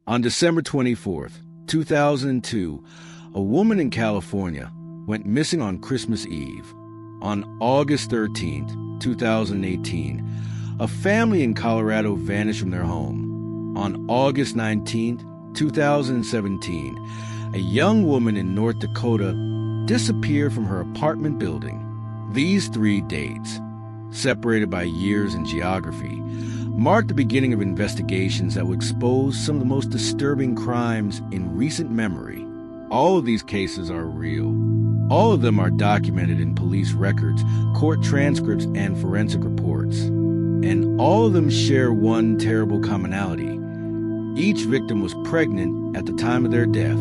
On December 24th, 2002, a woman in California went missing on Christmas Eve. On August 13th, 2018, a family in Colorado vanished from their home. On August 19th, 2017, a young woman in North Dakota disappeared from her apartment building. These 3 dates, separated by years and geography, marked the beginning of investigations that would expose some of the most disturbing crimes in recent memory. All of these cases are real. All of them are documented in police records, court transcripts, and forensic reports. And all of them share one terrible commonality. Each victim was pregnant at the time of their death.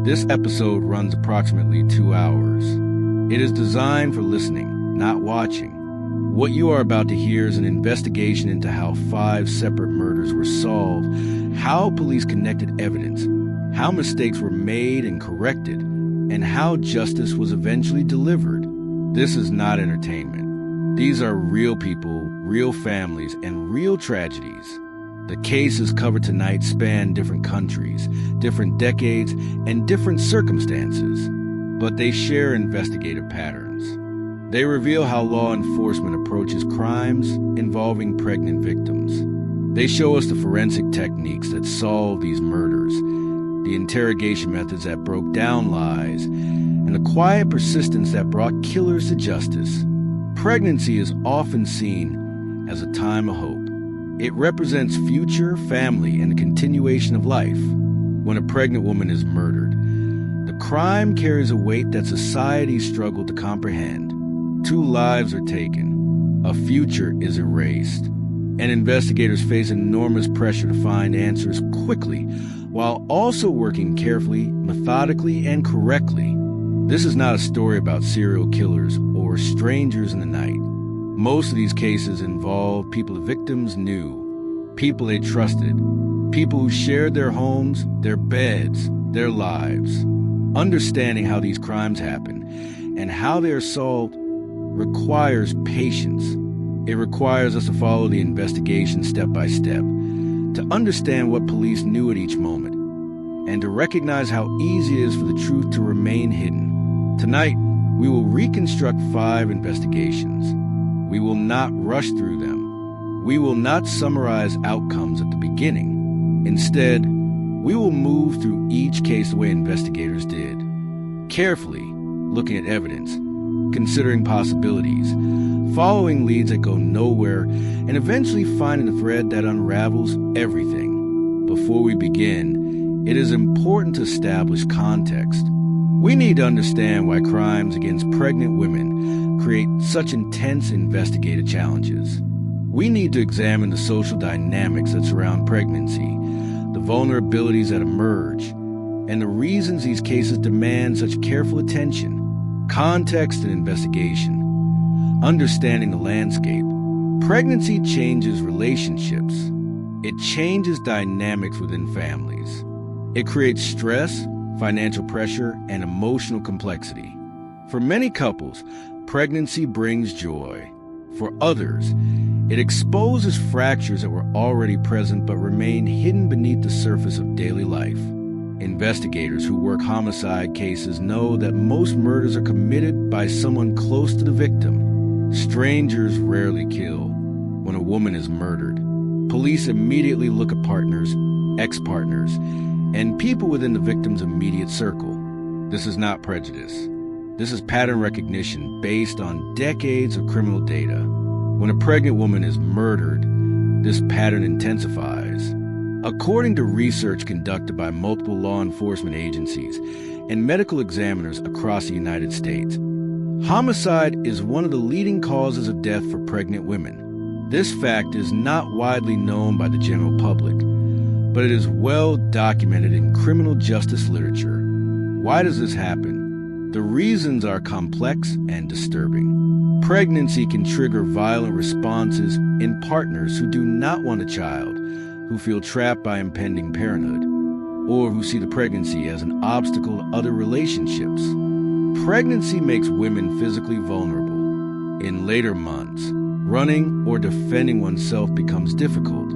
This episode runs approximately 2 hours. It is designed for listening, not watching. What you are about to hear is an investigation into how 5 separate murders were solved, how police connected evidence, how mistakes were made and corrected, and how justice was eventually delivered. This is not entertainment. These are real people, real families, and real tragedies. The cases covered tonight span different countries, different decades, and different circumstances, but they share investigative patterns. They reveal how law enforcement approaches crimes involving pregnant victims. They show us the forensic techniques that solve these murders, the interrogation methods that broke down lies, and the quiet persistence that brought killers to justice. Pregnancy is often seen as a time of hope. It represents future, family, and the continuation of life. When a pregnant woman is murdered, the crime carries a weight that society struggled to comprehend. 2 lives are taken, a future is erased, and investigators face enormous pressure to find answers quickly while also working carefully, methodically, and correctly. This is not a story about serial killers or strangers in the night. Most of these cases involve people the victims knew, people they trusted, people who shared their homes, their beds, their lives. Understanding how these crimes happen and how they are solved requires patience. It requires us to follow the investigation step by step, to understand what police knew at each moment, and to recognize how easy it is for the truth to remain hidden. Tonight, we will reconstruct 5 investigations. We will not rush through them. We will not summarize outcomes at the beginning. Instead, we will move through each case the way investigators did, carefully looking at evidence, considering possibilities, following leads that go nowhere, and eventually finding the thread that unravels everything. Before we begin, it is important to establish context. We need to understand why crimes against pregnant women create such intense investigative challenges. We need to examine the social dynamics that surround pregnancy, the vulnerabilities that emerge, and the reasons these cases demand such careful attention. Context and investigation. Understanding the landscape. Pregnancy changes relationships. It changes dynamics within families. It creates stress, financial pressure, and emotional complexity. For many couples, pregnancy brings joy. For others, it exposes fractures that were already present but remain hidden beneath the surface of daily life. Investigators who work homicide cases know that most murders are committed by someone close to the victim. Strangers rarely kill. When a woman is murdered, police immediately look at partners, ex-partners, and people within the victim's immediate circle. This is not prejudice. This is pattern recognition based on decades of criminal data. When a pregnant woman is murdered, this pattern intensifies. According to research conducted by multiple law enforcement agencies and medical examiners across the United States, homicide is one of the leading causes of death for pregnant women. This fact is not widely known by the general public, but it is well documented in criminal justice literature. Why does this happen? The reasons are complex and disturbing. Pregnancy can trigger violent responses in partners who do not want a child, who feel trapped by impending parenthood, or who see the pregnancy as an obstacle to other relationships. Pregnancy makes women physically vulnerable. In later months, running or defending oneself becomes difficult.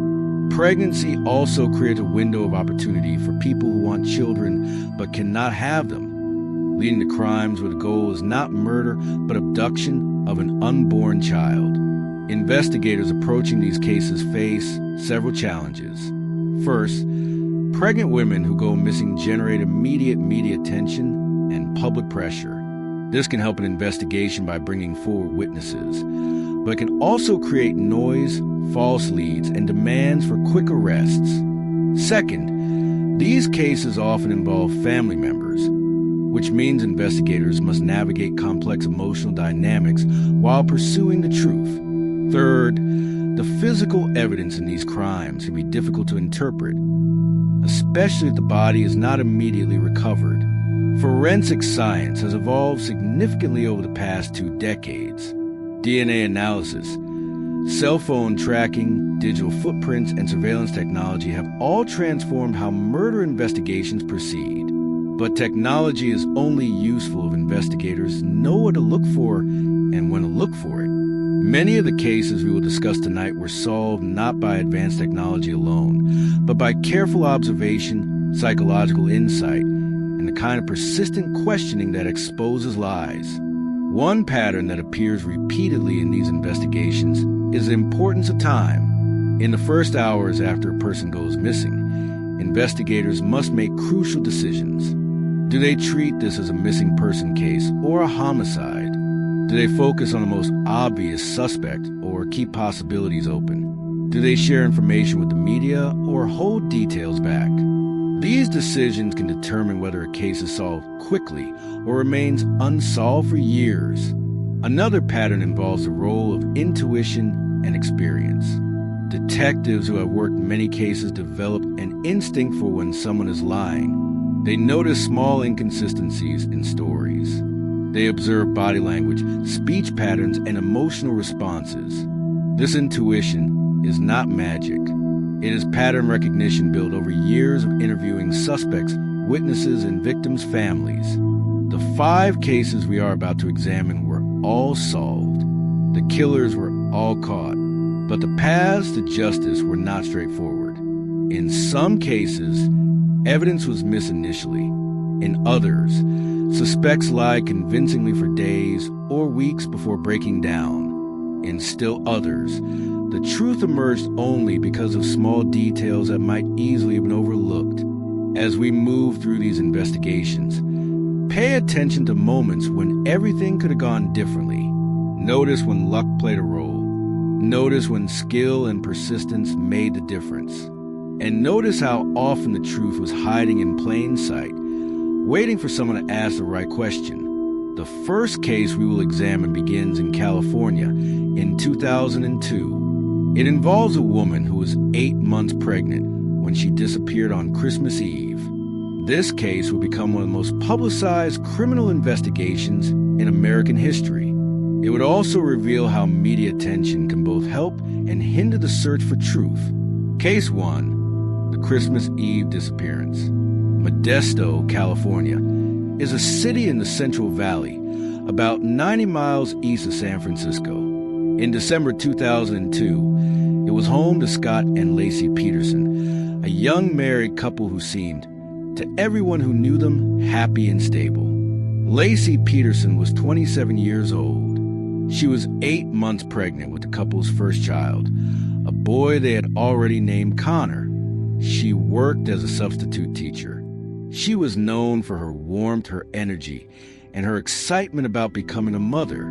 Pregnancy also creates a window of opportunity for people who want children but cannot have them, leading to crimes where the goal is not murder but abduction of an unborn child. Investigators approaching these cases face several challenges. First, pregnant women who go missing generate immediate media attention and public pressure. This can help an investigation by bringing forward witnesses, but it can also create noise, false leads, and demands for quick arrests. Second, these cases often involve family members, which means investigators must navigate complex emotional dynamics while pursuing the truth. Third, the physical evidence in these crimes can be difficult to interpret, especially if the body is not immediately recovered. Forensic science has evolved significantly over the past 2 decades. DNA analysis, cell phone tracking, digital footprints, and surveillance technology have all transformed how murder investigations proceed. But technology is only useful if investigators know what to look for and when to look for it. Many of the cases we will discuss tonight were solved not by advanced technology alone, but by careful observation, psychological insight, and the kind of persistent questioning that exposes lies. One pattern that appears repeatedly in these investigations is the importance of time. In the first hours after a person goes missing, investigators must make crucial decisions. Do they treat this as a missing person case or a homicide? Do they focus on the most obvious suspect or keep possibilities open? Do they share information with the media or hold details back? These decisions can determine whether a case is solved quickly or remains unsolved for years. Another pattern involves the role of intuition and experience. Detectives who have worked many cases develop an instinct for when someone is lying. They notice small inconsistencies in stories. They observe body language, speech patterns, and emotional responses. This intuition is not magic. It is pattern recognition built over years of interviewing suspects, witnesses, and victims' families. The 5 cases we are about to examine were all solved. The killers were all caught, but the paths to justice were not straightforward. In some cases, evidence was missed initially. In others, suspects lied convincingly for days or weeks before breaking down. In still others, the truth emerged only because of small details that might easily have been overlooked. As we move through these investigations, pay attention to moments when everything could have gone differently. Notice when luck played a role. Notice when skill and persistence made the difference. And notice how often the truth was hiding in plain sight, waiting for someone to ask the right question. The first case we will examine begins in California in 2002. It involves a woman who was 8 months pregnant when she disappeared on Christmas Eve. This case will become one of the most publicized criminal investigations in American history. It would also reveal how media attention can both help and hinder the search for truth. Case 1, the Christmas Eve disappearance. Modesto, California, is a city in the Central Valley, about 90 miles east of San Francisco. In December 2002, it was home to Scott and Lacey Peterson, a young married couple who seemed, to everyone who knew them, happy and stable. Lacey Peterson was 27 years old. She was 8 months pregnant with the couple's first child, a boy they had already named Connor. She worked as a substitute teacher. She was known for her warmth, her energy, and her excitement about becoming a mother.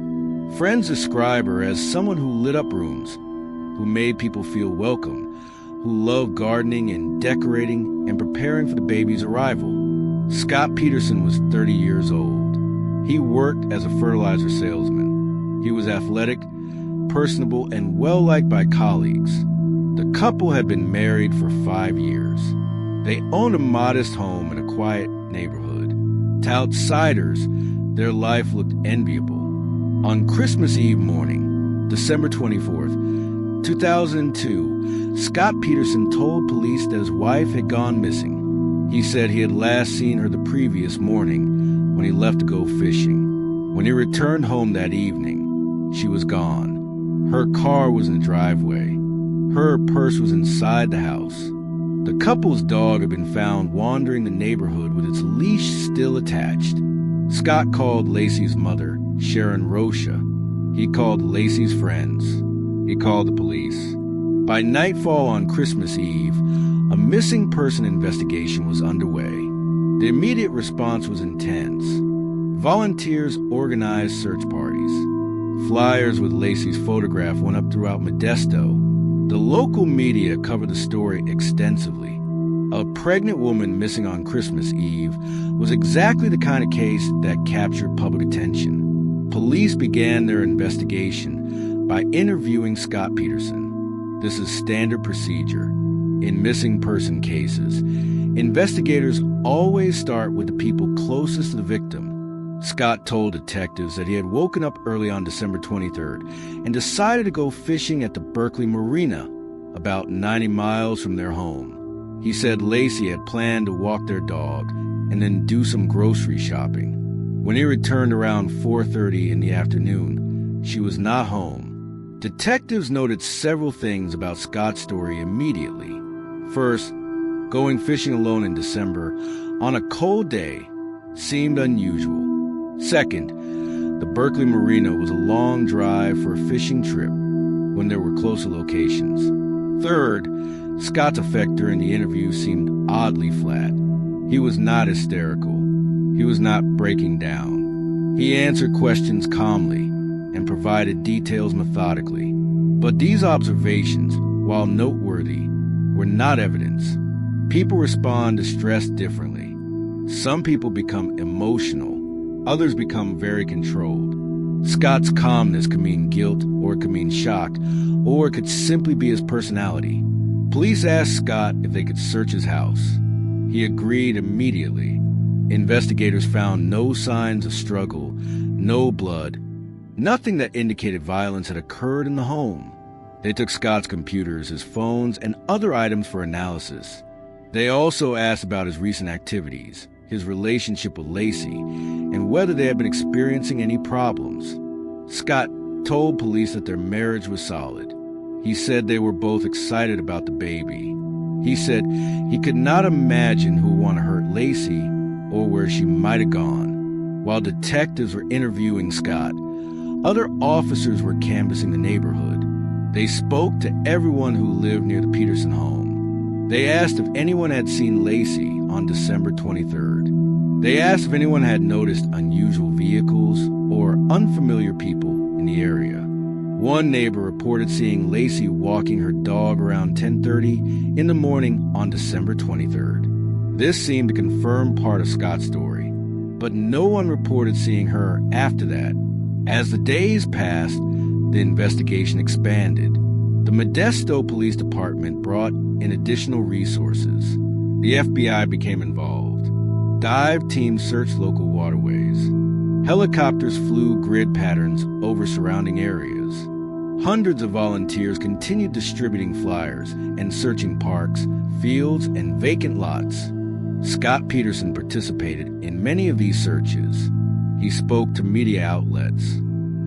Friends describe her as someone who lit up rooms, who made people feel welcome, who loved gardening and decorating and preparing for the baby's arrival. Scott Peterson was 30 years old. He worked as a fertilizer salesman. He was athletic, personable, and well-liked by colleagues. The couple had been married for 5 years. They owned a modest home in a quiet neighborhood. To outsiders, their life looked enviable. On Christmas Eve morning, December 24th, 2002, Scott Peterson told police that his wife had gone missing. He said he had last seen her the previous morning when he left to go fishing. When he returned home that evening, she was gone. Her car was in the driveway. Her purse was inside the house. The couple's dog had been found wandering the neighborhood with its leash still attached. Scott called Lacey's mother, Sharon Rocha. He called Lacey's friends. He called the police. By nightfall on Christmas Eve, a missing person investigation was underway. The immediate response was intense. Volunteers organized search parties. Flyers with Lacey's photograph went up throughout Modesto. The local media covered the story extensively. A pregnant woman missing on Christmas Eve was exactly the kind of case that captured public attention. Police began their investigation by interviewing Scott Peterson. This is standard procedure. In missing person cases, investigators always start with the people closest to the victim. Scott told detectives that he had woken up early on December 23rd and decided to go fishing at the Berkeley Marina, about 90 miles from their home. He said Lacey had planned to walk their dog and then do some grocery shopping. When he returned around 4:30 in the afternoon, she was not home. Detectives noted several things about Scott's story immediately. First, going fishing alone in December on a cold day seemed unusual. Second, the Berkeley Marina was a long drive for a fishing trip when there were closer locations. Third, Scott's effect during the interview seemed oddly flat. He was not hysterical. He was not breaking down. He answered questions calmly and provided details methodically. But these observations, while noteworthy, were not evidence. People respond to stress differently. Some people become emotional. Others become very controlled. Scott's calmness could mean guilt, or it could mean shock, or it could simply be his personality. Police asked Scott if they could search his house. He agreed immediately. Investigators found no signs of struggle, no blood, nothing that indicated violence had occurred in the home. They took Scott's computers, his phones, and other items for analysis. They also asked about his recent activities, his relationship with Lacey, and whether they had been experiencing any problems. Scott told police that their marriage was solid. He said they were both excited about the baby. He said he could not imagine who would want to hurt Lacey or where she might have gone. While detectives were interviewing Scott, other officers were canvassing the neighborhood. They spoke to everyone who lived near the Peterson home. They asked if anyone had seen Lacey on December 23rd. They asked if anyone had noticed unusual vehicles or unfamiliar people in the area. One neighbor reported seeing Lacey walking her dog around 10:30 in the morning on December 23rd. This seemed to confirm part of Scott's story, but no one reported seeing her after that. As the days passed, the investigation expanded. The Modesto Police Department brought in additional resources. The FBI became involved. Dive teams searched local waterways. Helicopters flew grid patterns over surrounding areas. Hundreds of volunteers continued distributing flyers and searching parks, fields, and vacant lots. Scott Peterson participated in many of these searches. He spoke to media outlets.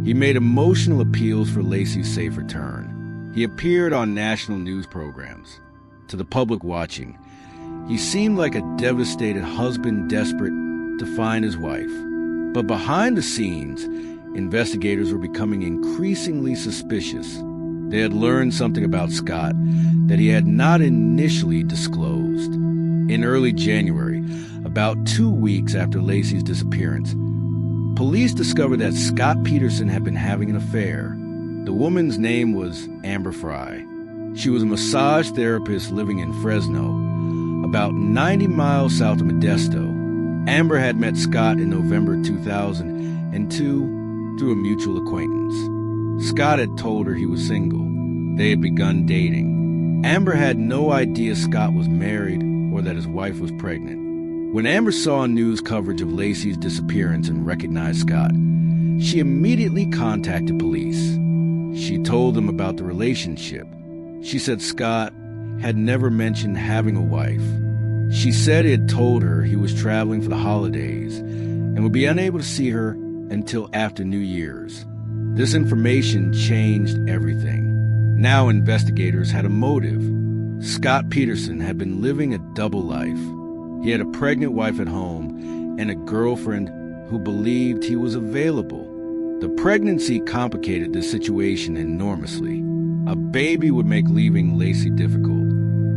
He made emotional appeals for Lacey's safe return. He appeared on national news programs. To the public watching, he seemed like a devastated husband desperate to find his wife. But behind the scenes, investigators were becoming increasingly suspicious. They had learned something about Scott that he had not initially disclosed. In early January, about 2 weeks after Lacey's disappearance, police discovered that Scott Peterson had been having an affair. The woman's name was Amber Fry. She was a massage therapist living in Fresno, about 90 miles south of Modesto. Amber had met Scott in November 2002 through a mutual acquaintance. Scott had told her he was single. They had begun dating. Amber had no idea Scott was married or that his wife was pregnant. When Amber saw news coverage of Lacey's disappearance and recognized Scott, she immediately contacted police. She told them about the relationship. She said Scott had never mentioned having a wife. She said he had told her he was traveling for the holidays and would be unable to see her until after New Year's. This information changed everything. Now investigators had a motive. Scott Peterson had been living a double life. He had a pregnant wife at home and a girlfriend who believed he was available. The pregnancy complicated the situation enormously. A baby would make leaving Lacey difficult.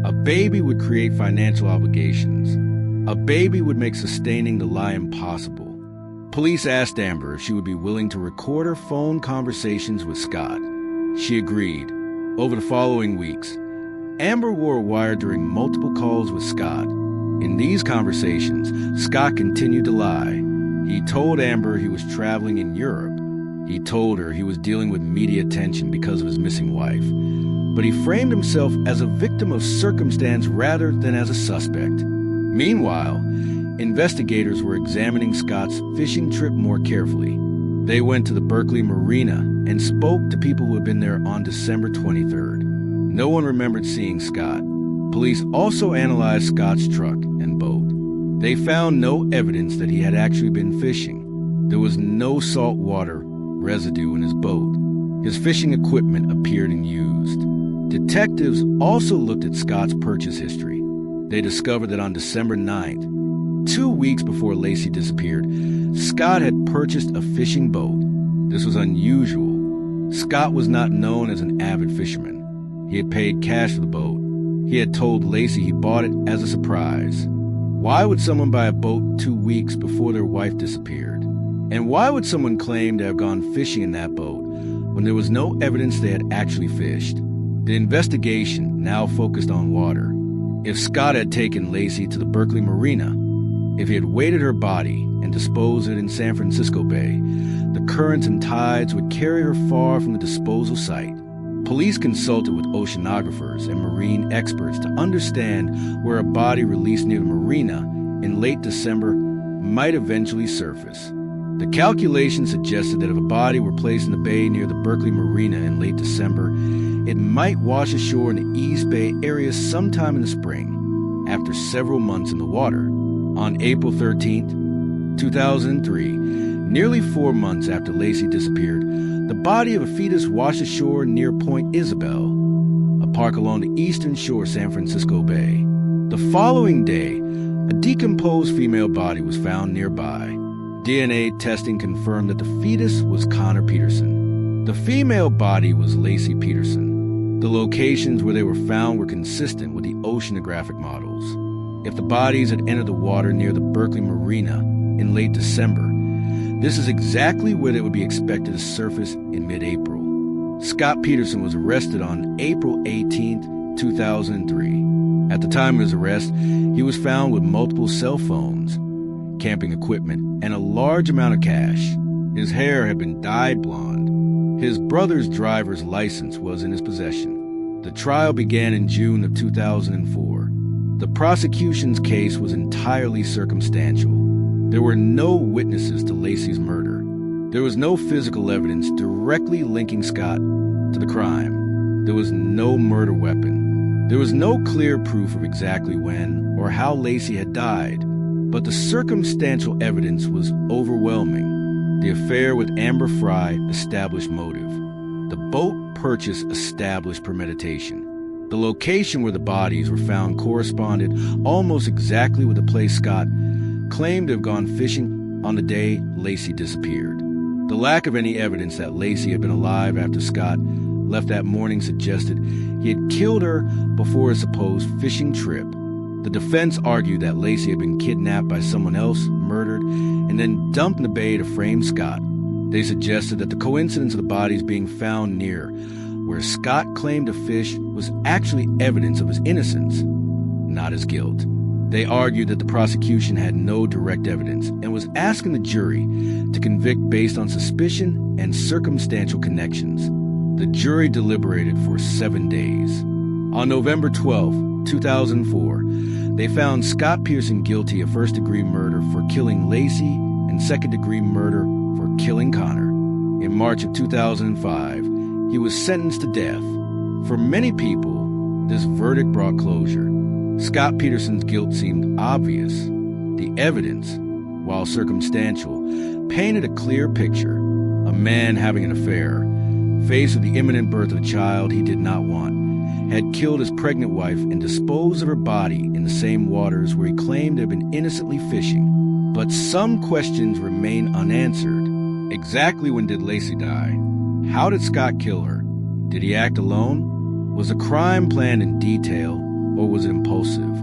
A baby would create financial obligations. A baby would make sustaining the lie impossible. Police asked Amber if she would be willing to record her phone conversations with Scott. She agreed. Over the following weeks, Amber wore a wire during multiple calls with Scott. In these conversations, Scott continued to lie. He told Amber he was traveling in Europe. He told her he was dealing with media attention because of his missing wife. But he framed himself as a victim of circumstance rather than as a suspect. Meanwhile, investigators were examining Scott's fishing trip more carefully. They went to the Berkeley Marina and spoke to people who had been there on December 23rd. No one remembered seeing Scott. Police also analyzed Scott's truck and boat. They found no evidence that he had actually been fishing. There was no salt water residue in his boat. His fishing equipment appeared unused. Detectives also looked at Scott's purchase history. They discovered that on December 9th, 2 weeks before Lacey disappeared, Scott had purchased a fishing boat. This was unusual. Scott was not known as an avid fisherman. He had paid cash for the boat. He had told Lacey he bought it as a surprise. Why would someone buy a boat 2 weeks before their wife disappeared? And why would someone claim to have gone fishing in that boat when there was no evidence they had actually fished? The investigation now focused on water. If Scott had taken Lacey to the Berkeley Marina, if he had weighted her body and disposed it in San Francisco Bay, the currents and tides would carry her far from the disposal site. Police consulted with oceanographers and marine experts to understand where a body released near the marina in late December might eventually surface. The calculation suggested that if a body were placed in the bay near the Berkeley Marina in late December, it might wash ashore in the East Bay area sometime in the spring, after several months in the water. On April 13, 2003, nearly 4 months after Lacey disappeared, the body of a fetus washed ashore near Point Isabel, a park along the eastern shore of San Francisco Bay. The following day, a decomposed female body was found nearby. DNA testing confirmed that the fetus was Connor Peterson. The female body was Lacey Peterson. The locations where they were found were consistent with the oceanographic models. If the bodies had entered the water near the Berkeley Marina in late December, this is exactly where they would be expected to surface in mid-April. Scott Peterson was arrested on April 18, 2003. At the time of his arrest, he was found with multiple cell phones, camping equipment, and a large amount of cash. His hair had been dyed blonde. His brother's driver's license was in his possession. The trial began in June of 2004. The prosecution's case was entirely circumstantial. There were no witnesses to Lacey's murder. There was no physical evidence directly linking Scott to the crime. There was no murder weapon. There was no clear proof of exactly when or how Lacey had died. But the circumstantial evidence was overwhelming. The affair with Amber Fry established motive. The boat purchase established premeditation. The location where the bodies were found corresponded almost exactly with the place Scott claimed to have gone fishing on the day Lacey disappeared. The lack of any evidence that Lacey had been alive after Scott left that morning suggested he had killed her before his supposed fishing trip. The defense argued that Lacey had been kidnapped by someone else, murdered, and then dumped in the bay to frame Scott. They suggested that the coincidence of the bodies being found near where Scott claimed to fish was actually evidence of his innocence, not his guilt. They argued that the prosecution had no direct evidence and was asking the jury to convict based on suspicion and circumstantial connections. The jury deliberated for 7 days. On November 12, 2004, they found Scott Peterson guilty of first-degree murder for killing Lacey and second-degree murder for killing Connor. In March of 2005, he was sentenced to death. For many people, this verdict brought closure. Scott Peterson's guilt seemed obvious. The evidence, while circumstantial, painted a clear picture. A man having an affair, faced with the imminent birth of a child he did not want, had killed his pregnant wife and disposed of her body in the same waters where he claimed to have been innocently fishing. But some questions remain unanswered. Exactly when did Lacey die? How did Scott kill her? Did he act alone? Was the crime planned in detail, or was it impulsive?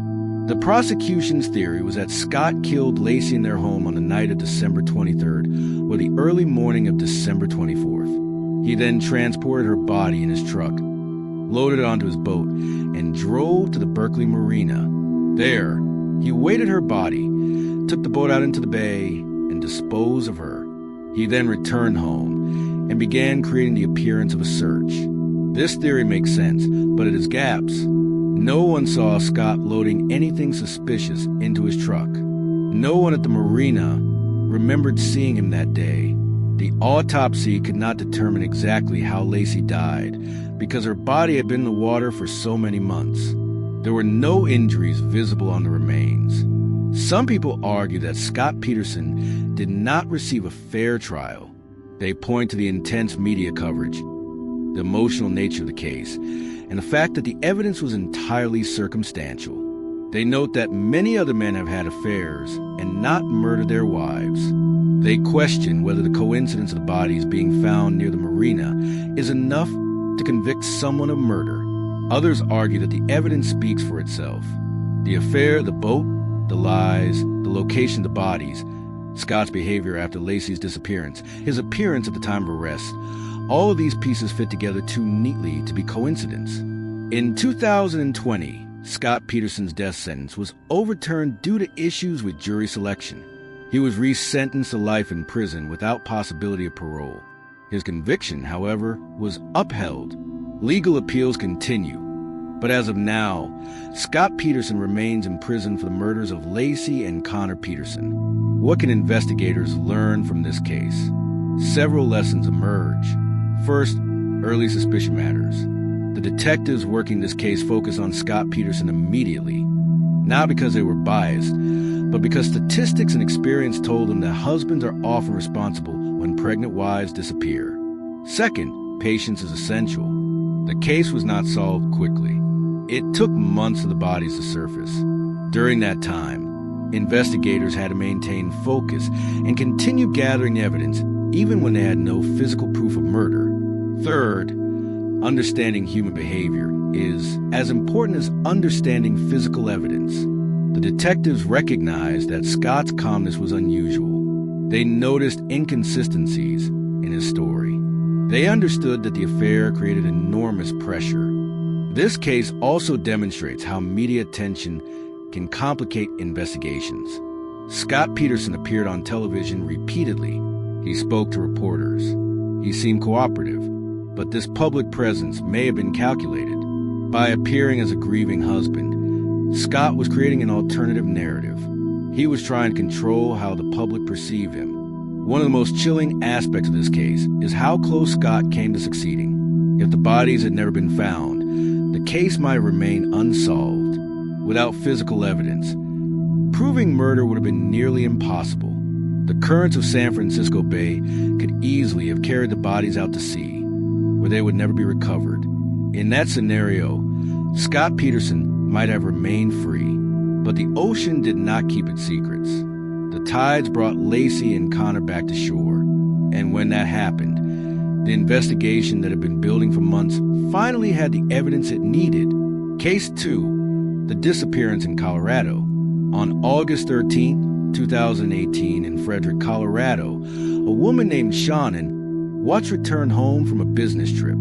The prosecution's theory was that Scott killed Lacey in their home on the night of December 23rd or the early morning of December 24th. He then transported her body in his truck, loaded it onto his boat, and drove to the Berkeley Marina. There, he weighted her body, took the boat out into the bay, and disposed of her. He then returned home and began creating the appearance of a search. This theory makes sense, but it has gaps. No one saw Scott loading anything suspicious into his truck. No one at the marina remembered seeing him that day. The autopsy could not determine exactly how Lacey died because her body had been in the water for so many months. There were no injuries visible on the remains. Some people argue that Scott Peterson did not receive a fair trial. They point to the intense media coverage, the emotional nature of the case, and the fact that the evidence was entirely circumstantial. They note that many other men have had affairs and not murdered their wives. They question whether the coincidence of the bodies being found near the marina is enough to convict someone of murder. Others argue that the evidence speaks for itself. The affair, the boat, the lies, the location of the bodies, Scott's behavior after Lacey's disappearance, his appearance at the time of arrest, all of these pieces fit together too neatly to be coincidence. In 2020, Scott Peterson's death sentence was overturned due to issues with jury selection. He was resentenced to life in prison without possibility of parole. His conviction, however, was upheld. Legal appeals continue. But as of now, Scott Peterson remains in prison for the murders of Lacey and Connor Peterson. What can investigators learn from this case? Several lessons emerge. First, early suspicion matters. The detectives working this case focused on Scott Peterson immediately, not because they were biased, but because statistics and experience told them that husbands are often responsible when pregnant wives disappear. Second, patience is essential. The case was not solved quickly. It took months for the bodies to surface. During that time, investigators had to maintain focus and continue gathering evidence even when they had no physical proof of murder. Third, understanding human behavior is as important as understanding physical evidence. The detectives recognized that Scott's calmness was unusual. They noticed inconsistencies in his story. They understood that the affair created enormous pressure. This case also demonstrates how media attention can complicate investigations. Scott Peterson appeared on television repeatedly. He spoke to reporters. He seemed cooperative, but this public presence may have been calculated. By appearing as a grieving husband, Scott was creating an alternative narrative. He was trying to control how the public perceived him. One of the most chilling aspects of this case is how close Scott came to succeeding. If the bodies had never been found, the case might remain unsolved. Without physical evidence, proving murder would have been nearly impossible. The currents of San Francisco Bay could easily have carried the bodies out to sea, where they would never be recovered. In that scenario, Scott Peterson might have remained free, but the ocean did not keep its secrets. The tides brought Lacey and Connor back to shore, and when that happened, the investigation that had been building for months finally had the evidence it needed. Case 2, the disappearance in Colorado. On August 13, 2018, in Frederick, Colorado, a woman named Shannon watched return home from a business trip.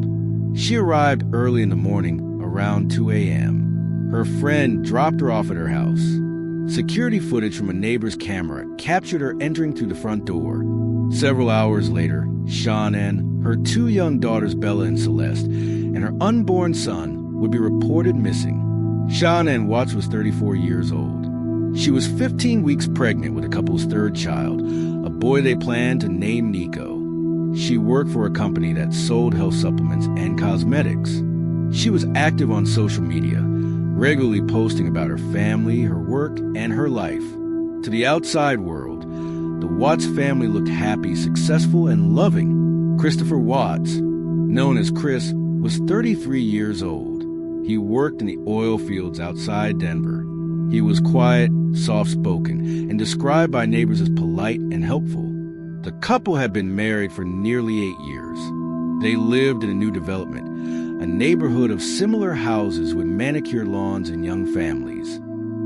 She arrived early in the morning, around 2 a.m. Her friend dropped her off at her house. Security footage from a neighbor's camera captured her entering through the front door. Several hours later, Shannon, her 2 young daughters Bella and Celeste, and her unborn son would be reported missing. Shannon Watts was 34 years old. She was 15 weeks pregnant with the couple's third child, a boy they planned to name Nico. She worked for a company that sold health supplements and cosmetics. She was active on social media, regularly posting about her family, her work, and her life. To the outside world, the Watts family looked happy, successful, and loving. Christopher Watts, known as Chris, was 33 years old. He worked in the oil fields outside Denver. He was quiet, soft-spoken, and described by neighbors as polite and helpful. The couple had been married for nearly 8 years. They lived in a new development, a neighborhood of similar houses with manicured lawns and young families.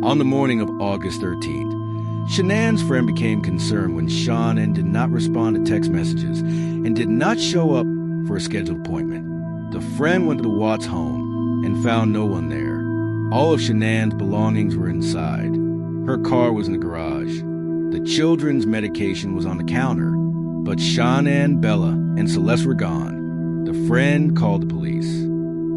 On the morning of August 13th, Shanann's friend became concerned when Shanann did not respond to text messages and did not show up for a scheduled appointment. The friend went to the Watts home and found no one there. All of Shanann's belongings were inside. Her car was in the garage. The children's medication was on the counter, but Shanann, Bella, and Celeste were gone. The friend called the police.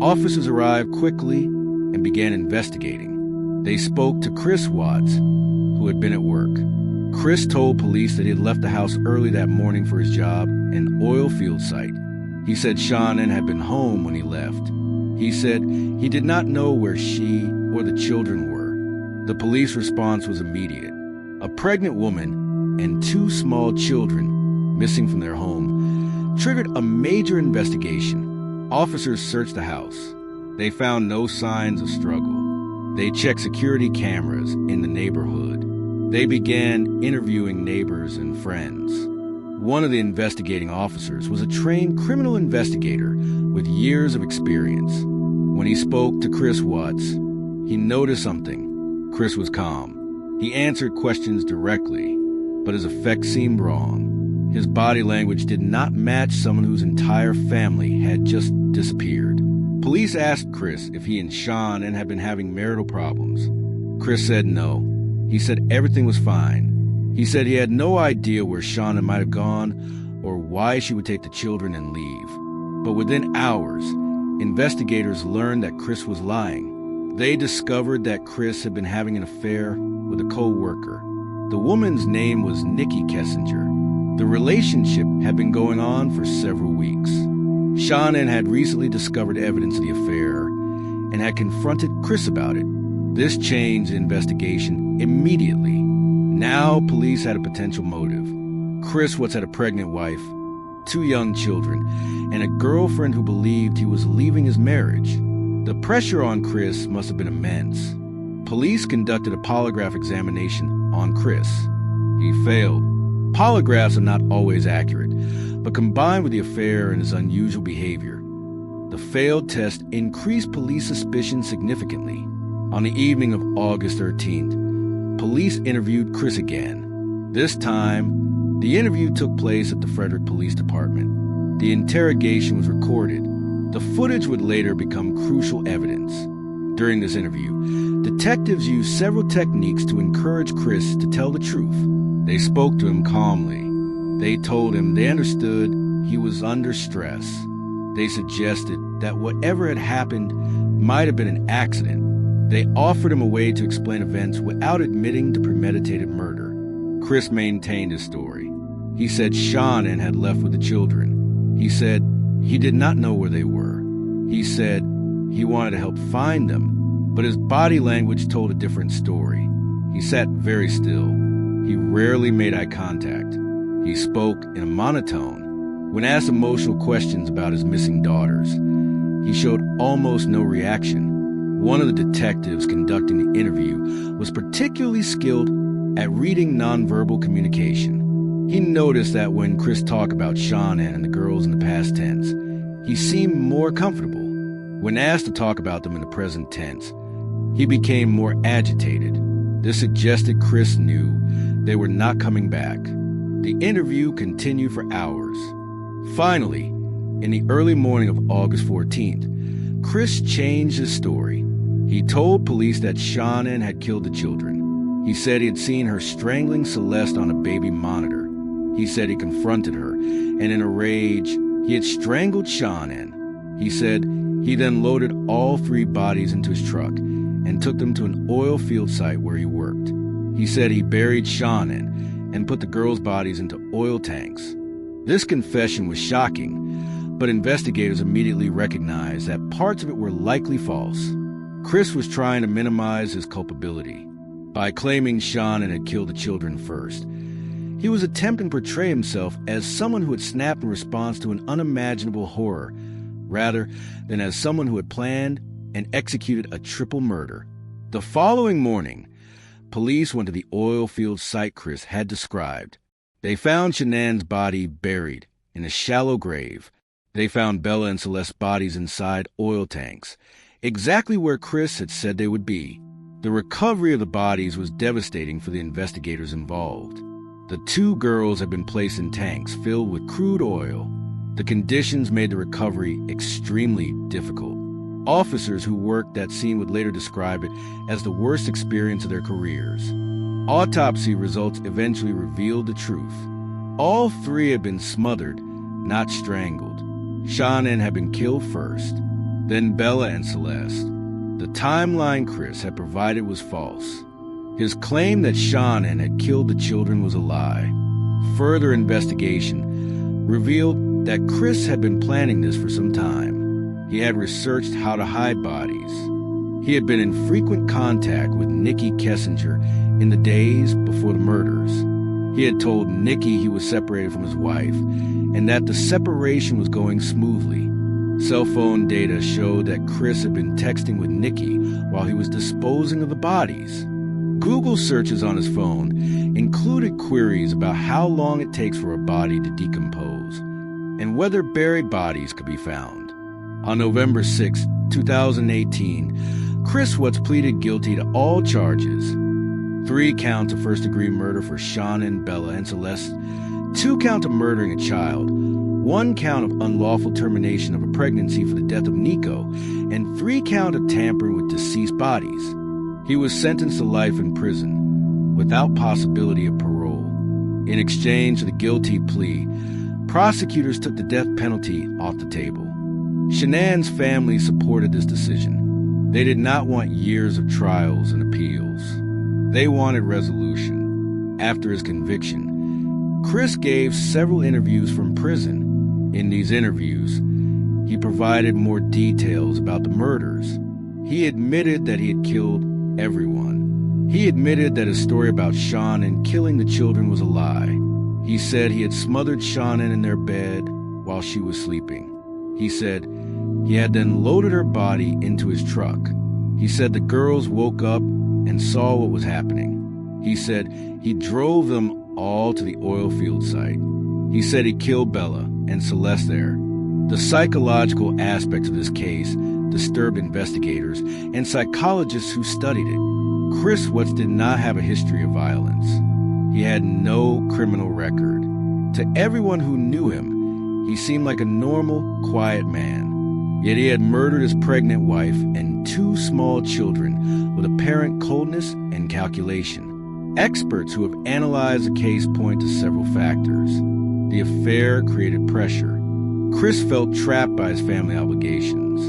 Officers arrived quickly and began investigating. They spoke to Chris Watts, who had been at work. Chris told police that he had left the house early that morning for his job, an oil field site. He said Shanann had been home when he left. He said he did not know where she or the children were. The police response was immediate. A pregnant woman and 2 small children missing from their home triggered a major investigation. Officers searched the house. They found no signs of struggle. They checked security cameras in the neighborhood. They began interviewing neighbors and friends. One of the investigating officers was a trained criminal investigator with years of experience. When he spoke to Chris Watts, he noticed something. Chris was calm. He answered questions directly, but his effect seemed wrong. His body language did not match someone whose entire family had just disappeared. Police asked Chris if he and Shanann had been having marital problems. Chris said no. He said everything was fine. He said he had no idea where Shanann might have gone or why she would take the children and leave. But within hours, investigators learned that Chris was lying. They discovered that Chris had been having an affair with a co-worker. The woman's name was Nikki Kessinger. The relationship had been going on for several weeks. Shanann had recently discovered evidence of the affair and had confronted Chris about it. This changed the investigation immediately. Now police had a potential motive. Chris Watts had a pregnant wife, 2 young children, and a girlfriend who believed he was leaving his marriage. The pressure on Chris must have been immense. Police conducted a polygraph examination on Chris. He failed. Polygraphs are not always accurate, but combined with the affair and his unusual behavior, the failed test increased police suspicion significantly. On the evening of August 13th, police interviewed Chris again. This time, the interview took place at the Frederick Police Department. The interrogation was recorded. The footage would later become crucial evidence. During this interview, detectives used several techniques to encourage Chris to tell the truth. They spoke to him calmly. They told him they understood he was under stress. They suggested that whatever had happened might have been an accident. They offered him a way to explain events without admitting to premeditated murder. Chris maintained his story. He said Shanann had left with the children. He said he did not know where they were. He said he wanted to help find them, but his body language told a different story. He sat very still. He rarely made eye contact. He spoke in a monotone. When asked emotional questions about his missing daughters, he showed almost no reaction. One of the detectives conducting the interview was particularly skilled at reading nonverbal communication. He noticed that when Chris talked about Shanann and the girls in the past tense, he seemed more comfortable. When asked to talk about them in the present tense, he became more agitated. This suggested Chris knew they were not coming back. The interview continued for hours. Finally, in the early morning of August 14th, Chris changed his story. He told police that Shanann had killed the children. He said he had seen her strangling Celeste on a baby monitor. He said he confronted her, and in a rage, he had strangled Shanann. He said he then loaded all 3 bodies into his truck and took them to an oil field site where he worked. He said he buried Shanann and put the girls' bodies into oil tanks. This confession was shocking, but investigators immediately recognized that parts of it were likely false. Chris was trying to minimize his culpability. By claiming Shanann had killed the children first, he was attempting to portray himself as someone who had snapped in response to an unimaginable horror rather than as someone who had planned and executed a triple murder. The following morning, police went to the oil field site Chris had described. They found Shanann's body buried in a shallow grave. They found Bella and Celeste's bodies inside oil tanks, exactly where Chris had said they would be. The recovery of the bodies was devastating for the investigators involved. The two girls had been placed in tanks filled with crude oil. The conditions made the recovery extremely difficult. Officers who worked that scene would later describe it as the worst experience of their careers. Autopsy results eventually revealed the truth. All three had been smothered, not strangled. Shanann had been killed first, then Bella and Celeste. The timeline Chris had provided was false. His claim that Shanann had killed the children was a lie. Further investigation revealed that Chris had been planning this for some time. He had researched how to hide bodies. He had been in frequent contact with Nikki Kessinger in the days before the murders. He had told Nikki he was separated from his wife and that the separation was going smoothly. Cell phone data showed that Chris had been texting with Nikki while he was disposing of the bodies. Google searches on his phone included queries about how long it takes for a body to decompose and whether buried bodies could be found. On November 6, 2018, Chris Watts pleaded guilty to all charges. 3 counts of first-degree murder for Shanann, Bella, and Celeste, 2 counts of murdering a child, 1 count of unlawful termination of a pregnancy for the death of Nico, and 3 counts of tampering with deceased bodies. He was sentenced to life in prison, without possibility of parole. In exchange for the guilty plea, prosecutors took the death penalty off the table. Shanann's family supported this decision. They did not want years of trials and appeals. They wanted resolution. After his conviction, Chris gave several interviews from prison. In these interviews, he provided more details about the murders. He admitted that he had killed everyone. He admitted that his story about Shanann killing the children was a lie. He said he had smothered Shanann in their bed while she was sleeping. He said he had then loaded her body into his truck. He said the girls woke up and saw what was happening. He said he drove them all to the oil field site. He said he killed Bella and Celeste there. The psychological aspects of this case disturbed investigators and psychologists who studied it. Chris Watts did not have a history of violence. He had no criminal record. To everyone who knew him, he seemed like a normal, quiet man. Yet he had murdered his pregnant wife and 2 small children with apparent coldness and calculation. Experts who have analyzed the case point to several factors. The affair created pressure. Chris felt trapped by his family obligations.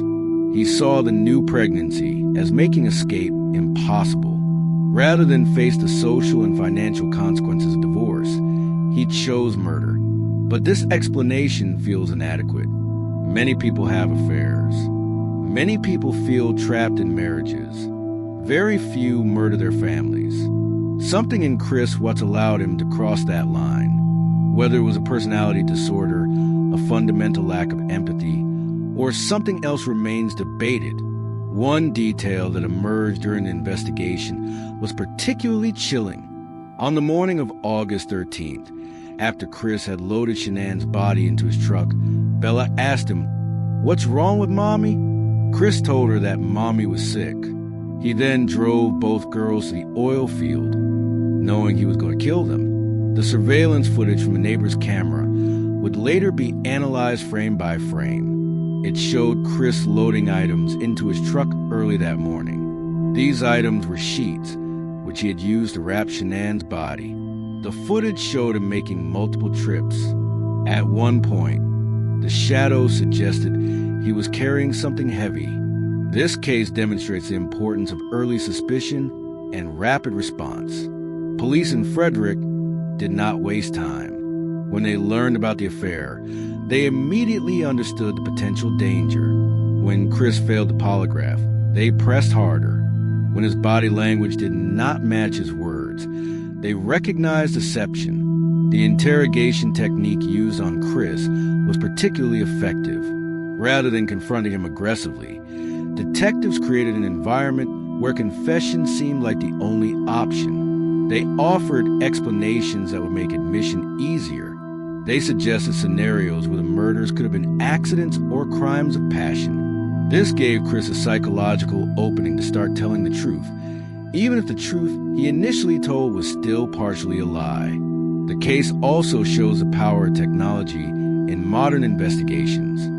He saw the new pregnancy as making escape impossible. Rather than face the social and financial consequences of divorce, he chose murder. But this explanation feels inadequate. Many people have affairs. Many people feel trapped in marriages. Very few murder their families. Something in Chris Watts allowed him to cross that line. Whether it was a personality disorder, a fundamental lack of empathy, or something else remains debated. One detail that emerged during the investigation was particularly chilling. On the morning of August 13th, after Chris had loaded Shanann's body into his truck, Bella asked him, "What's wrong with Mommy?" Chris told her that Mommy was sick. He then drove both girls to the oil field, knowing he was going to kill them. The surveillance footage from a neighbor's camera would later be analyzed frame by frame. It showed Chris loading items into his truck early that morning. These items were sheets, which he had used to wrap Shanann's body. The footage showed him making multiple trips. At one point, the shadows suggested he was carrying something heavy. This case demonstrates the importance of early suspicion and rapid response. Police in Frederick did not waste time. When they learned about the affair, they immediately understood the potential danger. When Chris failed the polygraph, they pressed harder. When his body language did not match his words, they recognized deception. The interrogation technique used on Chris was particularly effective. Rather than confronting him aggressively, detectives created an environment where confession seemed like the only option. They offered explanations that would make admission easier. They suggested scenarios where the murders could have been accidents or crimes of passion. This gave Chris a psychological opening to start telling the truth, even if the truth he initially told was still partially a lie. The case also shows the power of technology in modern investigations.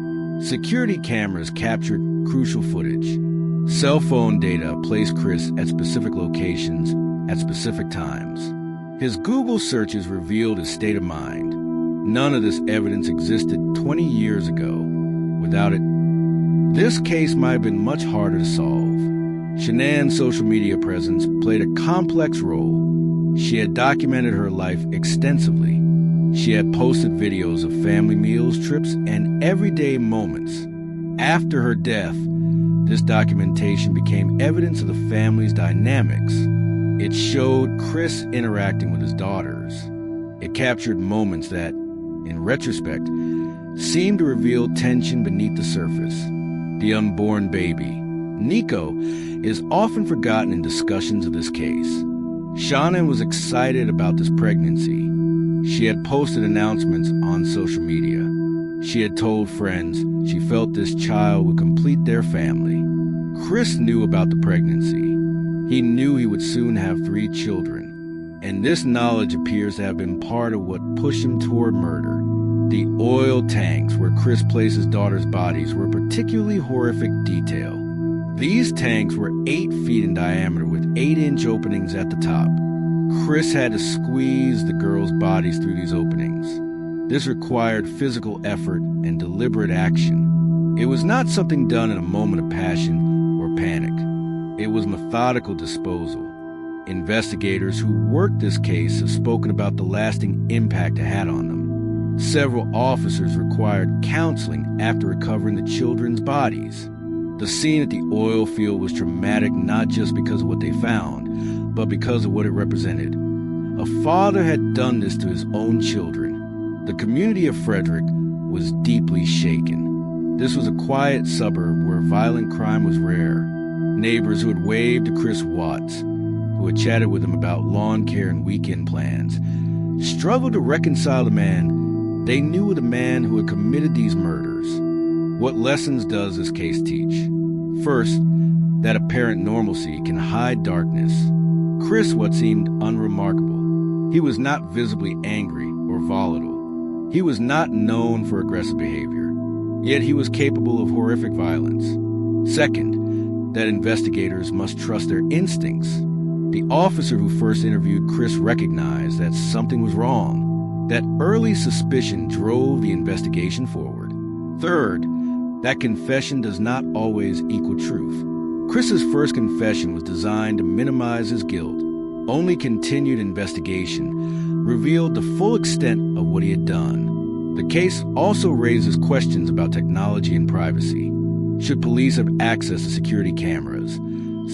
Security cameras captured crucial footage. Cell phone data placed Chris at specific locations at specific times. His Google searches revealed his state of mind. None of this evidence existed 20 years ago. Without it, this case might have been much harder to solve. Shanann's social media presence played a complex role. She had documented her life extensively. She had posted videos of family meals, trips, and everyday moments. After her death, this documentation became evidence of the family's dynamics. It showed Chris interacting with his daughters. It captured moments that, in retrospect, seemed to reveal tension beneath the surface. The unborn baby, Nico, is often forgotten in discussions of this case. Shanann was excited about this pregnancy. She had posted announcements on social media. She had told friends she felt this child would complete their family. Chris knew about the pregnancy. He knew he would soon have 3 children, and this knowledge appears to have been part of what pushed him toward murder. The oil tanks where Chris placed his daughter's bodies were a particularly horrific detail. These tanks were 8 feet in diameter with 8-inch openings at the top. Chris had to squeeze the girls' bodies through these openings. This required physical effort and deliberate action. It was not something done in a moment of passion or panic. It was methodical disposal. Investigators who worked this case have spoken about the lasting impact it had on them. Several officers required counseling after recovering the children's bodies. The scene at the oil field was traumatic not just because of what they found, but because of what it represented. A father had done this to his own children. The community of Frederick was deeply shaken. This was a quiet suburb where violent crime was rare. Neighbors who had waved to Chris Watts, who had chatted with him about lawn care and weekend plans, struggled to reconcile the man they knew with the man who had committed these murders. What lessons does this case teach? First, that apparent normalcy can hide darkness. Chris, what seemed unremarkable. He was not visibly angry or volatile. He was not known for aggressive behavior, yet he was capable of horrific violence. Second, that investigators must trust their instincts. The officer who first interviewed Chris recognized that something was wrong. That early suspicion drove the investigation forward. Third, that confession does not always equal truth. Chris's first confession was designed to minimize his guilt. Only continued investigation revealed the full extent of what he had done. The case also raises questions about technology and privacy. Should police have access to security cameras,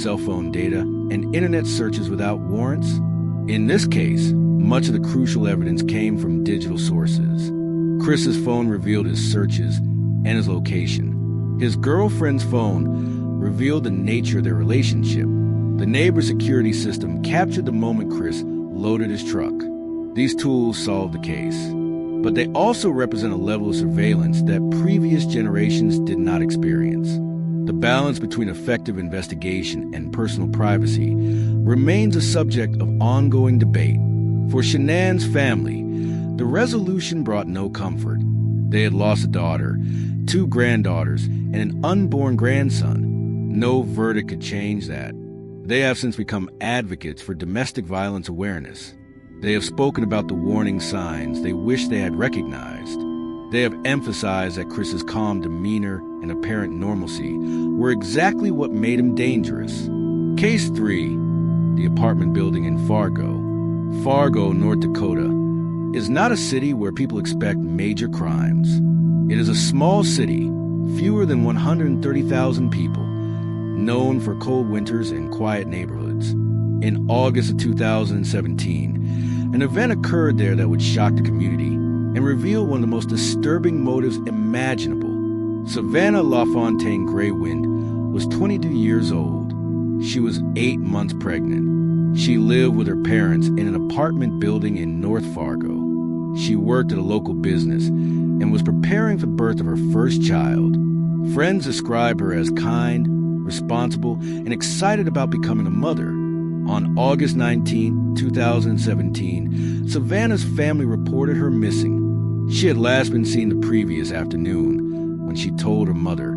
cell phone data, and internet searches without warrants? In this case, much of the crucial evidence came from digital sources. Chris's phone revealed his searches and his location. His girlfriend's phone revealed the nature of their relationship. The neighbor's security system captured the moment Chris loaded his truck. These tools solved the case, but they also represent a level of surveillance that previous generations did not experience. The balance between effective investigation and personal privacy remains a subject of ongoing debate. For Shanann's family, the resolution brought no comfort. They had lost a daughter, 2 granddaughters, and an unborn grandson. No verdict could change that. They have since become advocates for domestic violence awareness. They have spoken about the warning signs they wish they had recognized. They have emphasized that Chris's calm demeanor and apparent normalcy were exactly what made him dangerous. Case 3, the apartment building in Fargo. Fargo, North Dakota, is not a city where people expect major crimes. It is a small city, fewer than 130,000 people, known for cold winters and quiet neighborhoods. In August of 2017, an event occurred there that would shock the community and reveal one of the most disturbing motives imaginable. Savannah LaFontaine Graywind was 22 years old. She was 8 months pregnant. She lived with her parents in an apartment building in North Fargo. She worked at a local business and was preparing for the birth of her first child. Friends describe her as kind, responsible, and excited about becoming a mother. On August 19, 2017, Savannah's family reported her missing. She had last been seen the previous afternoon when she told her mother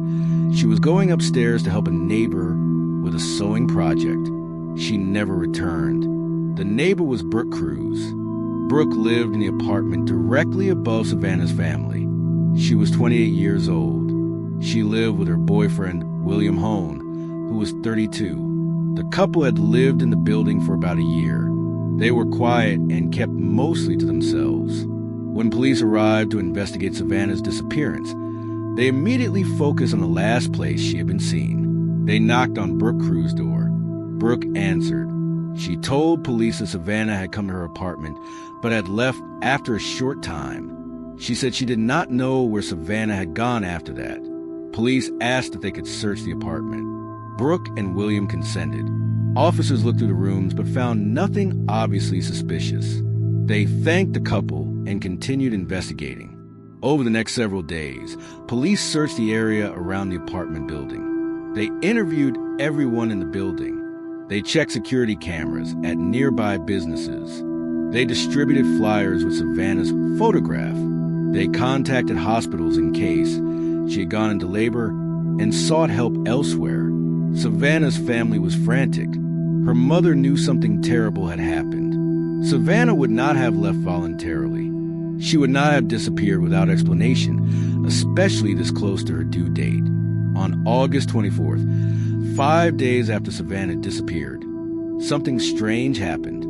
she was going upstairs to help a neighbor with a sewing project. She never returned. The neighbor was Brooke Cruz. Brooke lived in the apartment directly above Savannah's family. She was 28 years old. She lived with her boyfriend, William Hone, who was 32. The couple had lived in the building for about a year. They were quiet and kept mostly to themselves. When police arrived to investigate Savannah's disappearance, they immediately focused on the last place she had been seen. They knocked on Brooke Cruz's door. Brooke answered. She told police that Savannah had come to her apartment, but had left after a short time. She said she did not know where Savannah had gone after that. Police asked if they could search the apartment. Brooke and William consented. Officers looked through the rooms but found nothing obviously suspicious. They thanked the couple and continued investigating. Over the next several days, police searched the area around the apartment building. They interviewed everyone in the building. They checked security cameras at nearby businesses. They distributed flyers with Savannah's photograph. They contacted hospitals in case she had gone into labor and sought help elsewhere. Savannah's family was frantic. Her mother knew something terrible had happened. Savannah would not have left voluntarily. She would not have disappeared without explanation, especially this close to her due date. On August 24th, 5 days after Savannah disappeared, something strange happened.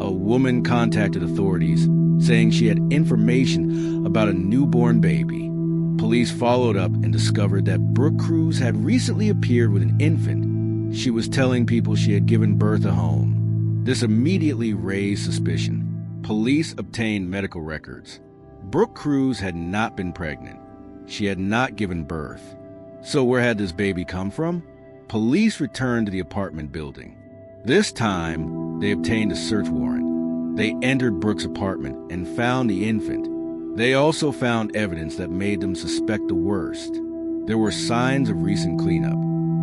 A woman contacted authorities saying she had information about a newborn baby. Police followed up and discovered that Brooke Cruz had recently appeared with an infant. She was telling people she had given birth at home. This immediately raised suspicion. Police obtained medical records. Brooke Cruz had not been pregnant. She had not given birth. So where had this baby come from? Police returned to the apartment building. This time, they obtained a search warrant. They entered Brooke's apartment and found the infant. They also found evidence that made them suspect the worst. There were signs of recent cleanup.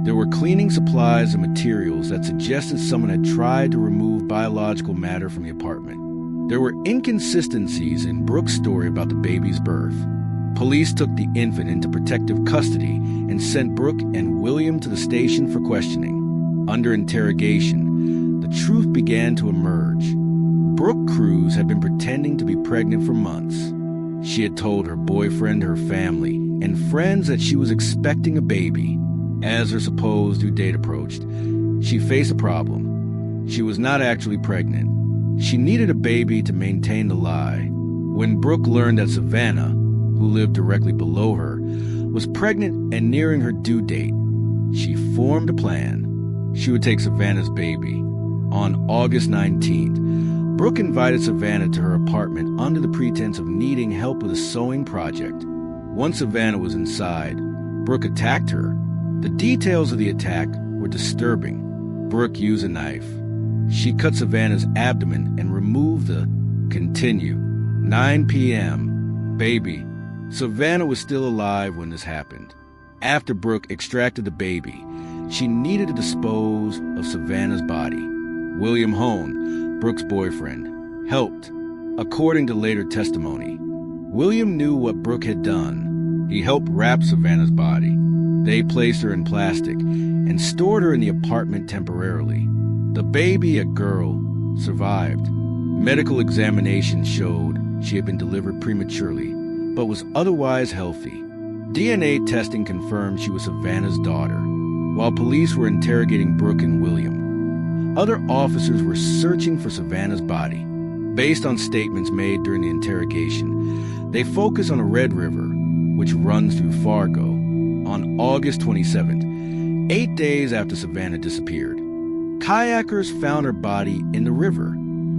There were cleaning supplies and materials that suggested someone had tried to remove biological matter from the apartment. There were inconsistencies in Brooke's story about the baby's birth. Police took the infant into protective custody and sent Brooke and William to the station for questioning. Under interrogation, the truth began to emerge. Brooke Cruz had been pretending to be pregnant for months. She had told her boyfriend, her family, and friends that she was expecting a baby. As her supposed due date approached, she faced a problem. She was not actually pregnant. She needed a baby to maintain the lie. When Brooke learned that Savannah, who lived directly below her, was pregnant and nearing her due date, she formed a plan. She would take Savannah's baby. On August 19th, Brooke invited Savannah to her apartment under the pretense of needing help with a sewing project. Once Savannah was inside, Brooke attacked her. The details of the attack were disturbing. Brooke used a knife. She cut Savannah's abdomen and removed the continue. 9 p.m. Baby. Savannah was still alive when this happened. After Brooke extracted the baby, she needed to dispose of Savannah's body. William Hone, Brooke's boyfriend, helped. According to later testimony, William knew what Brooke had done. He helped wrap Savannah's body. They placed her in plastic and stored her in the apartment temporarily. The baby, a girl, survived. Medical examination showed she had been delivered prematurely, but was otherwise healthy. DNA testing confirmed she was Savannah's daughter. While police were interrogating Brooke and William, other officers were searching for Savannah's body. Based on statements made during the interrogation, they focused on the Red River, which runs through Fargo. On August 27th, 8 days after Savannah disappeared, kayakers found her body in the river.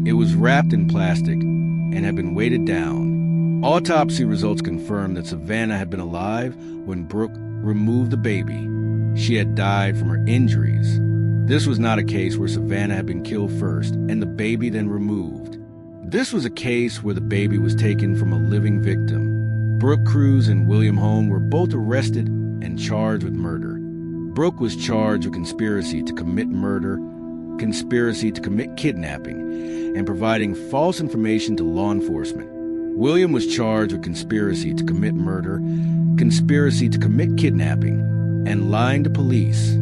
It was wrapped in plastic and had been weighted down. Autopsy results confirmed that Savannah had been alive when Brooke removed the baby. She had died from her injuries. This was not a case where Savannah had been killed first and the baby then removed. This was a case where the baby was taken from a living victim. Brooke Cruz and William Hone were both arrested and charged with murder. Brooke was charged with conspiracy to commit murder, conspiracy to commit kidnapping, and providing false information to law enforcement. William was charged with conspiracy to commit murder, conspiracy to commit kidnapping, and lying to police.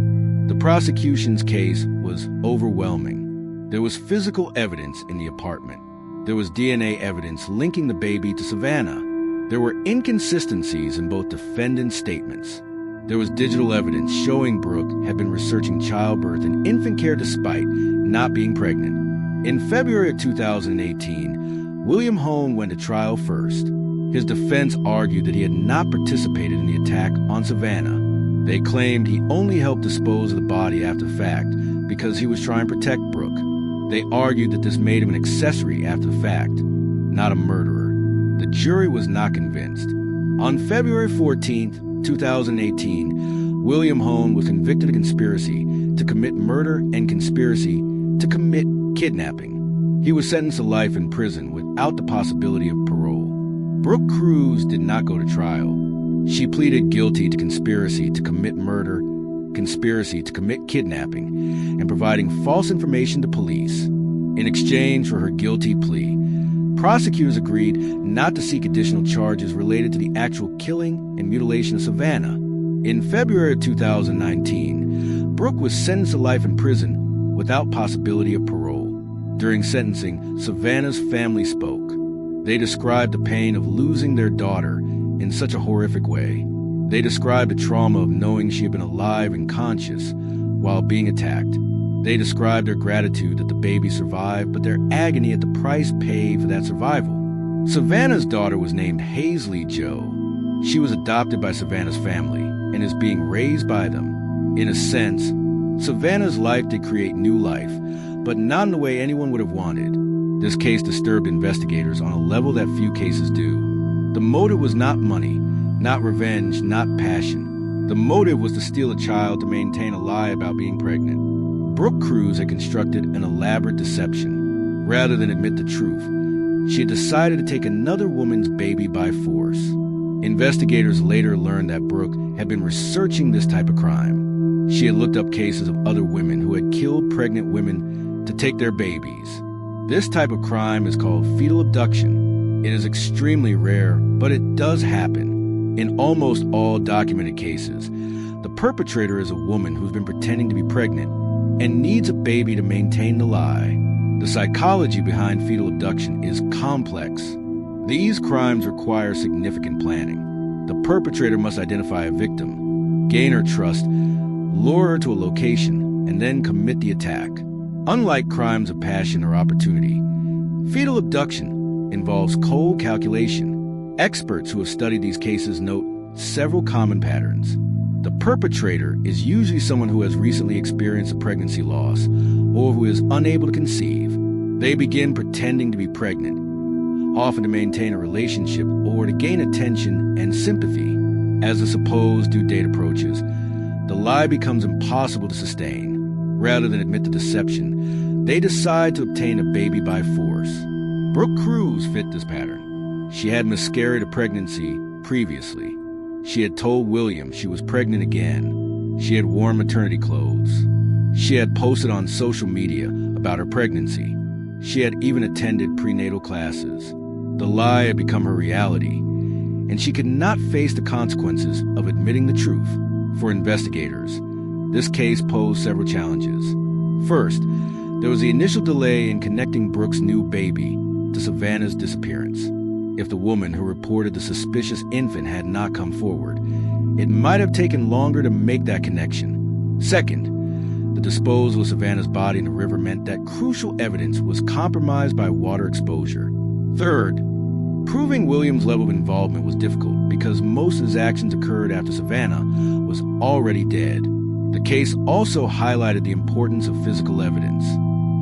The prosecution's case was overwhelming. There was physical evidence in the apartment. There was DNA evidence linking the baby to Savannah. There were inconsistencies in both defendants' statements. There was digital evidence showing Brooke had been researching childbirth and infant care despite not being pregnant. In February of 2018, William Hone went to trial first. His defense argued that he had not participated in the attack on Savannah. They claimed he only helped dispose of the body after the fact because he was trying to protect Brooke. They argued that this made him an accessory after the fact, not a murderer. The jury was not convinced. On February 14, 2018, William Hone was convicted of conspiracy to commit murder and conspiracy to commit kidnapping. He was sentenced to life in prison without the possibility of parole. Brooke Cruz did not go to trial. She pleaded guilty to conspiracy to commit murder, conspiracy to commit kidnapping, and providing false information to police. In exchange for her guilty plea, prosecutors agreed not to seek additional charges related to the actual killing and mutilation of Savannah. In February of 2019, Brooke was sentenced to life in prison without possibility of parole. During sentencing, Savannah's family spoke. They described the pain of losing their daughter in such a horrific way. They described the trauma of knowing she had been alive and conscious while being attacked. They described their gratitude that the baby survived, but their agony at the price paid for that survival. Savannah's daughter was named Hazley Jo. She was adopted by Savannah's family and is being raised by them. In a sense, Savannah's life did create new life, but not in the way anyone would have wanted. This case disturbed investigators on a level that few cases do. The motive was not money, not revenge, not passion. The motive was to steal a child to maintain a lie about being pregnant. Brooke Cruz had constructed an elaborate deception. Rather than admit the truth, she had decided to take another woman's baby by force. Investigators later learned that Brooke had been researching this type of crime. She had looked up cases of other women who had killed pregnant women to take their babies. This type of crime is called fetal abduction. It is extremely rare, but it does happen. In almost all documented cases, the perpetrator is a woman who's been pretending to be pregnant and needs a baby to maintain the lie. The psychology behind fetal abduction is complex. These crimes require significant planning. The perpetrator must identify a victim, gain her trust, lure her to a location, and then commit the attack. Unlike crimes of passion or opportunity, fetal abduction involves cold calculation. Experts who have studied these cases note several common patterns. The perpetrator is usually someone who has recently experienced a pregnancy loss or who is unable to conceive. They begin pretending to be pregnant, often to maintain a relationship or to gain attention and sympathy. As the supposed due date approaches, the lie becomes impossible to sustain. Rather than admit the deception, they decide to obtain a baby by force. Brooke Cruz fit this pattern. She had miscarried a pregnancy previously. She had told William she was pregnant again. She had worn maternity clothes. She had posted on social media about her pregnancy. She had even attended prenatal classes. The lie had become her reality, and she could not face the consequences of admitting the truth. For investigators, this case posed several challenges. First, there was the initial delay in connecting Brooke's new baby to Savannah's disappearance. If the woman who reported the suspicious infant had not come forward, it might have taken longer to make that connection. Second, the disposal of Savannah's body in the river meant that crucial evidence was compromised by water exposure. Third, proving William's level of involvement was difficult because most of his actions occurred after Savannah was already dead. The case also highlighted the importance of physical evidence.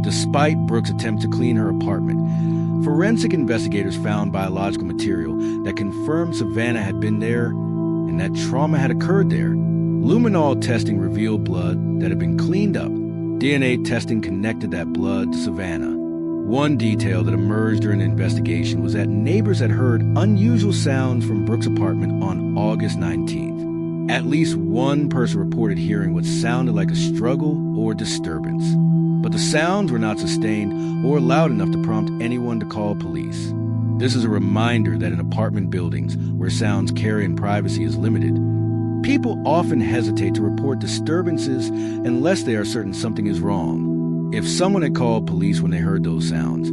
Despite Brooke's attempt to clean her apartment, Forensic investigators found biological material that confirmed Savannah had been there and that trauma had occurred there. Luminol testing revealed blood that had been cleaned up. DNA testing connected that blood to Savannah. One detail that emerged during the investigation was that neighbors had heard unusual sounds from Brooks' apartment on August 19th. At least one person reported hearing what sounded like a struggle or disturbance. But the sounds were not sustained or loud enough to prompt anyone to call police. This is a reminder that in apartment buildings, where sounds carrying privacy is limited, people often hesitate to report disturbances unless they are certain something is wrong. If someone had called police when they heard those sounds,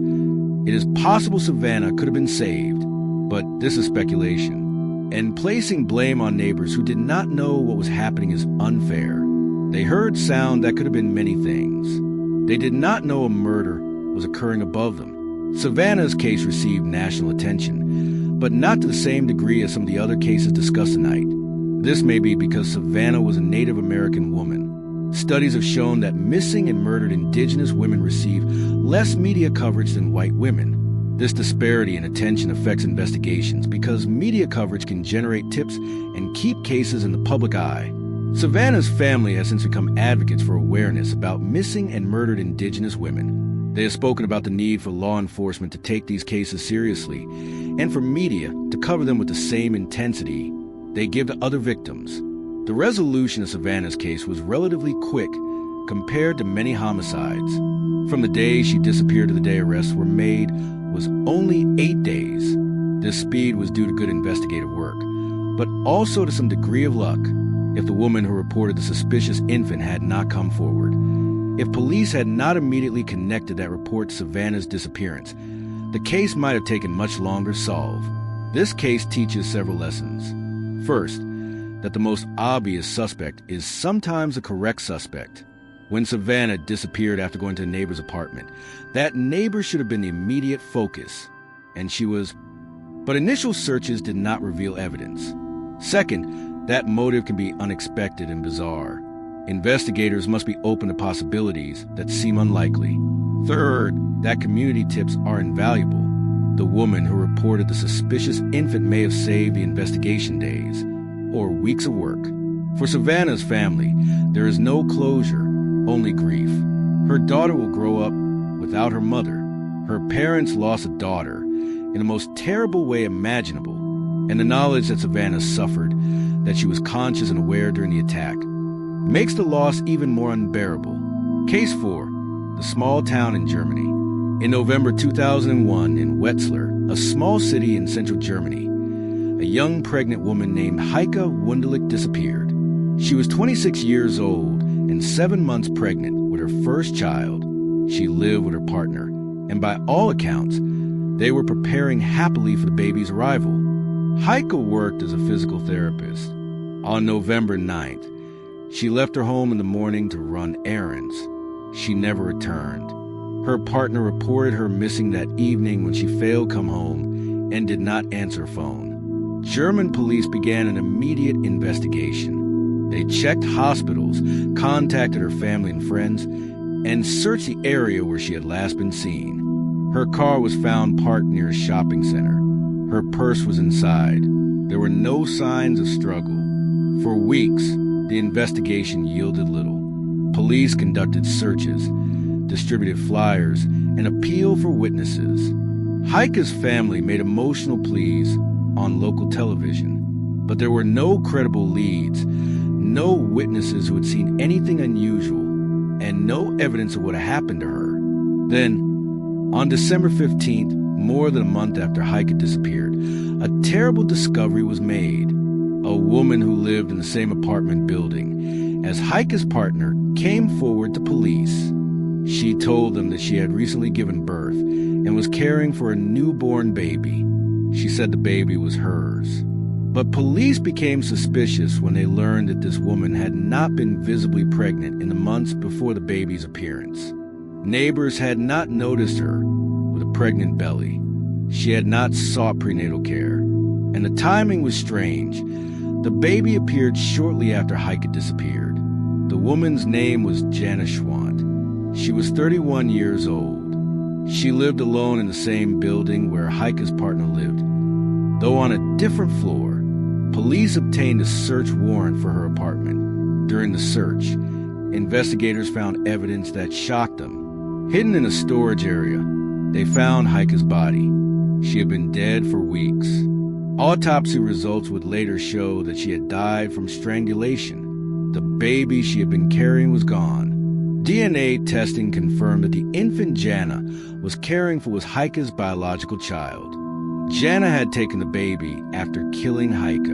it is possible Savannah could have been saved, but this is speculation. And placing blame on neighbors who did not know what was happening is unfair. They heard sound that could have been many things. They did not know a murder was occurring above them. Savannah's case received national attention, but not to the same degree as some of the other cases discussed tonight. This may be because Savannah was a Native American woman. Studies have shown that missing and murdered indigenous women receive less media coverage than white women. This disparity in attention affects investigations because media coverage can generate tips and keep cases in the public eye. Savannah's family has since become advocates for awareness about missing and murdered indigenous women. They have spoken about the need for law enforcement to take these cases seriously and for media to cover them with the same intensity they give to other victims. The resolution of Savannah's case was relatively quick compared to many homicides. From the day she disappeared to the day arrests were made was only 8 days. This speed was due to good investigative work, but also to some degree of luck. If the woman who reported the suspicious infant had not come forward, if police had not immediately connected that report to Savannah's disappearance, the case might have taken much longer to solve. This case teaches several lessons. First, that the most obvious suspect is sometimes the correct suspect. When Savannah disappeared after going to a neighbor's apartment, that neighbor should have been the immediate focus, and she was. But initial searches did not reveal evidence. Second, that motive can be unexpected and bizarre. Investigators must be open to possibilities that seem unlikely. Third, that community tips are invaluable. The woman who reported the suspicious infant may have saved the investigation days or weeks of work. For Savannah's family, there is no closure, only grief. Her daughter will grow up without her mother. Her parents lost a daughter in the most terrible way imaginable, and the knowledge that Savannah suffered, that she was conscious and aware during the attack, makes the loss even more unbearable. Case 4, the small town in Germany. In November 2001, in Wetzlar, a small city in central Germany, a young pregnant woman named Heike Wunderlich disappeared. She was 26 years old and 7 months pregnant with her first child. She lived with her partner, and by all accounts, they were preparing happily for the baby's arrival. Heike worked as a physical therapist. On November 9th, she left her home in the morning to run errands. She never returned. Her partner reported her missing that evening when she failed to come home and did not answer her phone. German police began an immediate investigation. They checked hospitals, contacted her family and friends, and searched the area where she had last been seen. Her car was found parked near a shopping center. Her purse was inside. There were no signs of struggle. For weeks, the investigation yielded little. Police conducted searches, distributed flyers, and appealed for witnesses. Heike's family made emotional pleas on local television, but there were no credible leads, no witnesses who had seen anything unusual, and no evidence of what had happened to her. Then, on December 15th, more than a month after Heike disappeared, a terrible discovery was made. A woman who lived in the same apartment building as Heike's partner came forward to police. She told them that she had recently given birth and was caring for a newborn baby. She said the baby was hers. But police became suspicious when they learned that this woman had not been visibly pregnant in the months before the baby's appearance. Neighbors had not noticed her with a pregnant belly. She had not sought prenatal care, and the timing was strange. The baby appeared shortly after Heike disappeared. The woman's name was Jana Schwant. She was 31 years old. She lived alone in the same building where Heike's partner lived, though on a different floor. Police obtained a search warrant for her apartment. During the search, investigators found evidence that shocked them. Hidden in a storage area, they found Heike's body. She had been dead for weeks. Autopsy results would later show that she had died from strangulation. The baby she had been carrying was gone. DNA testing confirmed that the infant Jana was caring for was Heike's biological child. Jana had taken the baby after killing Heike.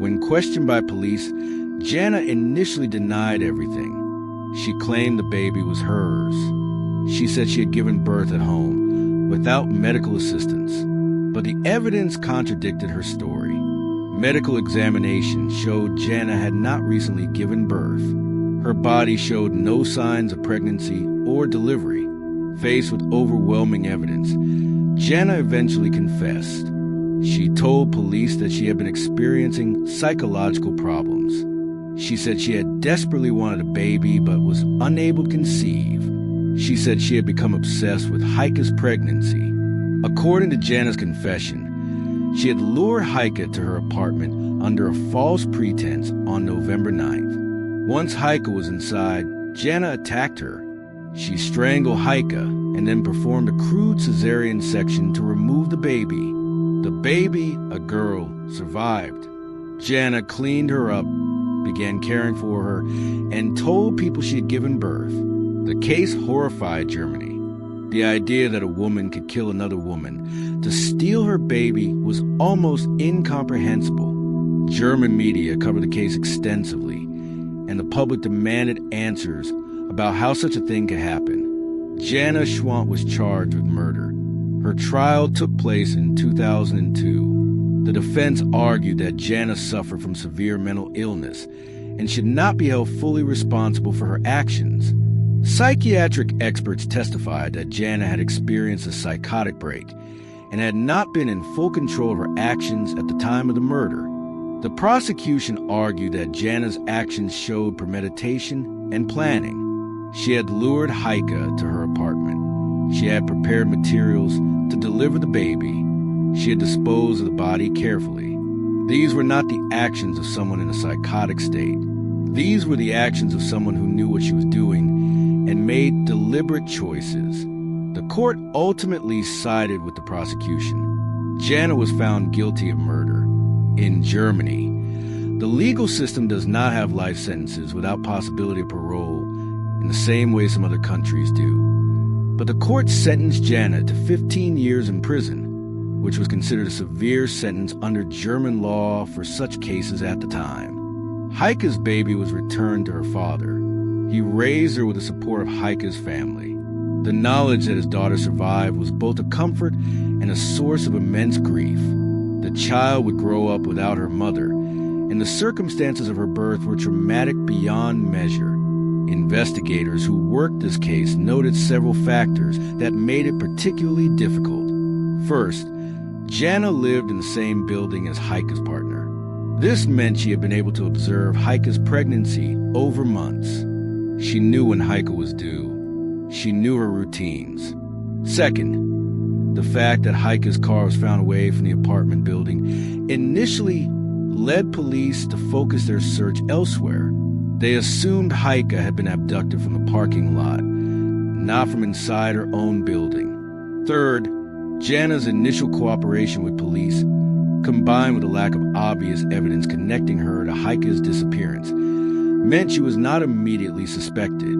When questioned by police, Jana initially denied everything. She claimed the baby was hers. She said she had given birth at home, without medical assistance. But the evidence contradicted her story. Medical examination showed Jana had not recently given birth. Her body showed no signs of pregnancy or delivery. Faced with overwhelming evidence, Jana eventually confessed. She told police that she had been experiencing psychological problems. She said she had desperately wanted a baby but was unable to conceive. She said she had become obsessed with Heike's pregnancy. According to Jana's confession, she had lured Heike to her apartment under a false pretense on November 9th. Once Heike was inside, Jana attacked her. She strangled Heike and then performed a crude cesarean section to remove the baby. The baby, a girl, survived. Jana cleaned her up, began caring for her, and told people she had given birth. The case horrified Germany. The idea that a woman could kill another woman to steal her baby was almost incomprehensible. German media covered the case extensively, and the public demanded answers about how such a thing could happen. Jana Schwandt was charged with murder. Her trial took place in 2002. The defense argued that Jana suffered from severe mental illness and should not be held fully responsible for her actions. Psychiatric experts testified that Jana had experienced a psychotic break and had not been in full control of her actions at the time of the murder. The prosecution argued that Jana's actions showed premeditation and planning. She had lured Heike to her apartment. She had prepared materials to deliver the baby. She had disposed of the body carefully. These were not the actions of someone in a psychotic state. These were the actions of someone who knew what she was doing and made deliberate choices. The court ultimately sided with the prosecution. Jana was found guilty of murder. In Germany, the legal system does not have life sentences without possibility of parole in the same way some other countries do. But the court sentenced Jana to 15 years in prison, which was considered a severe sentence under German law for such cases at the time. Heike's baby was returned to her father. He raised her with the support of Heike's family. The knowledge that his daughter survived was both a comfort and a source of immense grief. The child would grow up without her mother, and the circumstances of her birth were traumatic beyond measure. Investigators who worked this case noted several factors that made it particularly difficult. First, Jana lived in the same building as Heike's partner. This meant she had been able to observe Heike's pregnancy over months. She knew when Heike was due. She knew her routines. Second, the fact that Heike's car was found away from the apartment building initially led police to focus their search elsewhere. They assumed Heike had been abducted from the parking lot, not from inside her own building. Third, Jana's initial cooperation with police, combined with a lack of obvious evidence connecting her to Heike's disappearance, meant she was not immediately suspected.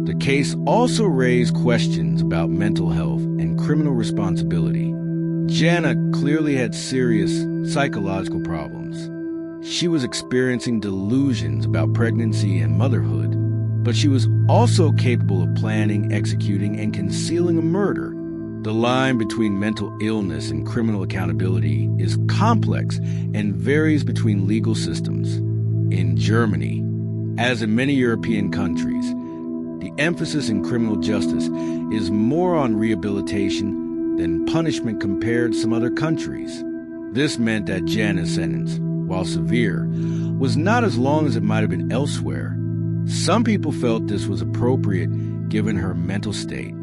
The case also raised questions about mental health and criminal responsibility. Jana clearly had serious psychological problems. She was experiencing delusions about pregnancy and motherhood, but she was also capable of planning, executing, and concealing a murder. The line between mental illness and criminal accountability is complex and varies between legal systems. In Germany, as in many European countries, the emphasis in criminal justice is more on rehabilitation than punishment compared to some other countries. This meant that Jana's sentence, while severe, was not as long as it might have been elsewhere. Some people felt this was appropriate given her mental state.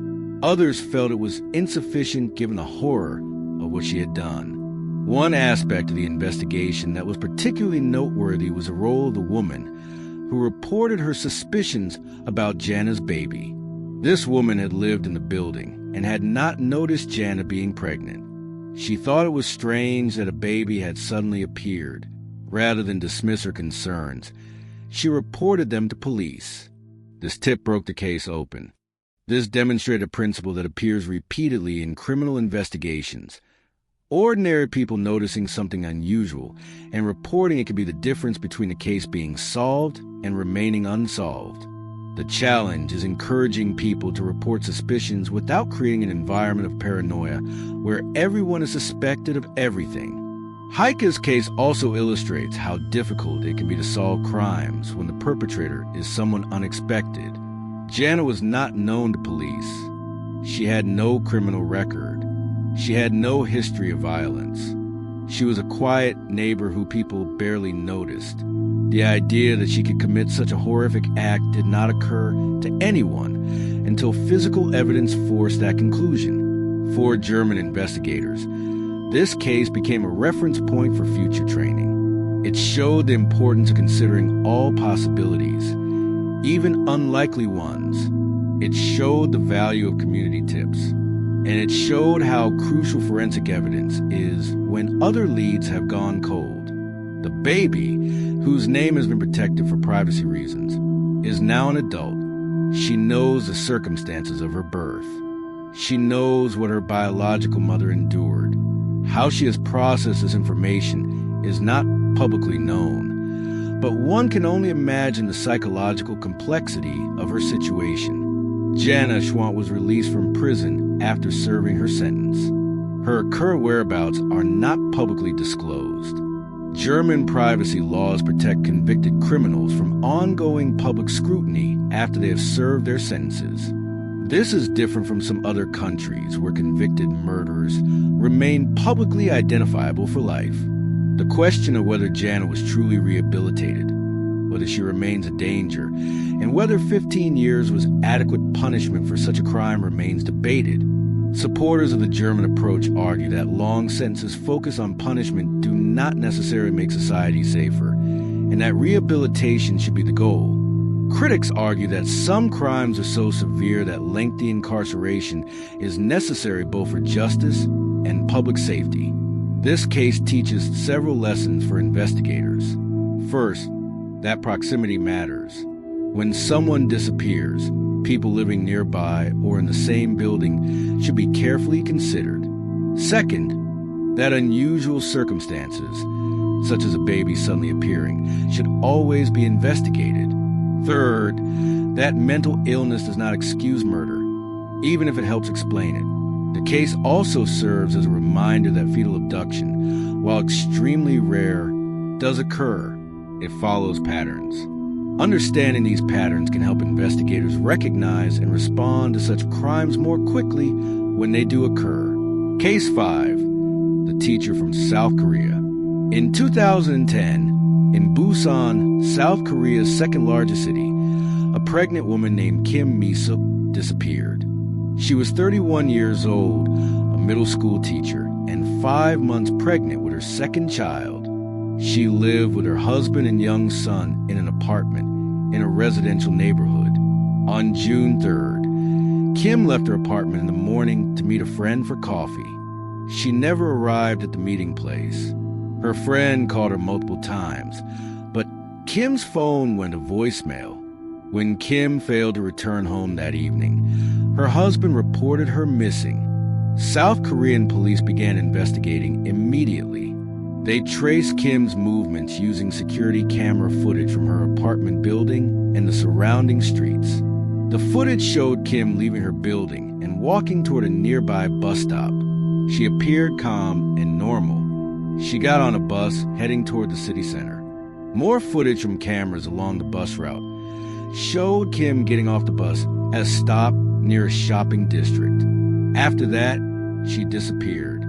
Others felt it was insufficient given the horror of what she had done. One aspect of the investigation that was particularly noteworthy was the role of the woman who reported her suspicions about Jana's baby. This woman had lived in the building and had not noticed Jana being pregnant. She thought it was strange that a baby had suddenly appeared. Rather than dismiss her concerns, she reported them to police. This tip broke the case open. This demonstrated a principle that appears repeatedly in criminal investigations. Ordinary people noticing something unusual and reporting it could be the difference between a case being solved and remaining unsolved. The challenge is encouraging people to report suspicions without creating an environment of paranoia where everyone is suspected of everything. Heike's case also illustrates how difficult it can be to solve crimes when the perpetrator is someone unexpected. Jana was not known to police. She had no criminal record. She had no history of violence. She was a quiet neighbor who people barely noticed. The idea that she could commit such a horrific act did not occur to anyone until physical evidence forced that conclusion. For German investigators, this case became a reference point for future training. It showed the importance of considering all possibilities, even unlikely ones. It showed the value of community tips. And it showed how crucial forensic evidence is when other leads have gone cold. The baby, whose name has been protected for privacy reasons, is now an adult. She knows the circumstances of her birth. She knows what her biological mother endured. How she has processed this information is not publicly known, but one can only imagine the psychological complexity of her situation. Jana Schwant was released from prison after serving her sentence. Her current whereabouts are not publicly disclosed. German privacy laws protect convicted criminals from ongoing public scrutiny after they have served their sentences. This is different from some other countries where convicted murderers remain publicly identifiable for life. The question of whether Jana was truly rehabilitated, whether she remains a danger, and whether 15 years was adequate punishment for such a crime remains debated. Supporters of the German approach argue that long sentences focused on punishment do not necessarily make society safer, and that rehabilitation should be the goal. Critics argue that some crimes are so severe that lengthy incarceration is necessary both for justice and public safety. This case teaches several lessons for investigators. First, that proximity matters. When someone disappears, people living nearby or in the same building should be carefully considered. Second, that unusual circumstances, such as a baby suddenly appearing, should always be investigated. Third, that mental illness does not excuse murder, even if it helps explain it. The case also serves as a reminder that fetal abduction, while extremely rare, does occur. It follows patterns. Understanding these patterns can help investigators recognize and respond to such crimes more quickly when they do occur. Case 5, the teacher from South Korea. In 2010, in Busan, South Korea's second largest city, a pregnant woman named Kim Mi-suk disappeared. She was 31 years old, a middle school teacher, and 5 months pregnant with her second child. She lived with her husband and young son in an apartment in a residential neighborhood. On June 3rd, Kim left her apartment in the morning to meet a friend for coffee. She never arrived at the meeting place. Her friend called her multiple times, but Kim's phone went to voicemail. When Kim failed to return home that evening, her husband reported her missing. South Korean police began investigating immediately. They traced Kim's movements using security camera footage from her apartment building and the surrounding streets. The footage showed Kim leaving her building and walking toward a nearby bus stop. She appeared calm and normal. She got on a bus heading toward the city center. More footage from cameras along the bus route showed Kim getting off the bus at a stop near a shopping district. After that, she disappeared.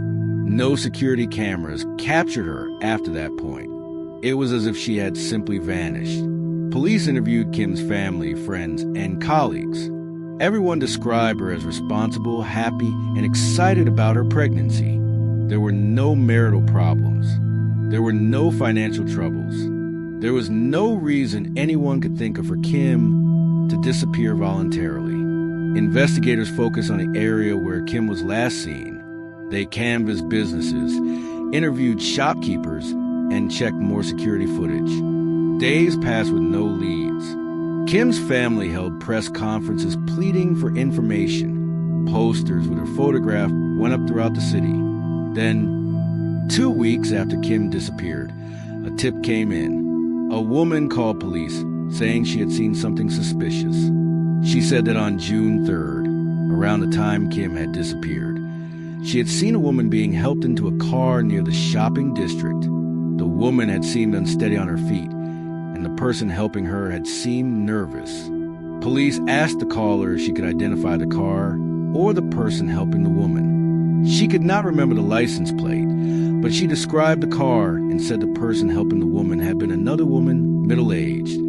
No security cameras captured her after that point. It was as if she had simply vanished. Police interviewed Kim's family, friends, and colleagues. Everyone described her as responsible, happy, and excited about her pregnancy. There were no marital problems. There were no financial troubles. There was no reason anyone could think of for Kim to disappear voluntarily. Investigators focused on the area where Kim was last seen. They canvassed businesses, interviewed shopkeepers, and checked more security footage. Days passed with no leads. Kim's family held press conferences pleading for information. Posters with her photograph went up throughout the city. Then, 2 weeks after Kim disappeared, a tip came in. A woman called police saying she had seen something suspicious. She said that on June 3rd, around the time Kim had disappeared, she had seen a woman being helped into a car near the shopping district. The woman had seemed unsteady on her feet, and the person helping her had seemed nervous. Police asked the caller if she could identify the car or the person helping the woman. She could not remember the license plate, but she described the car and said the person helping the woman had been another woman, middle-aged,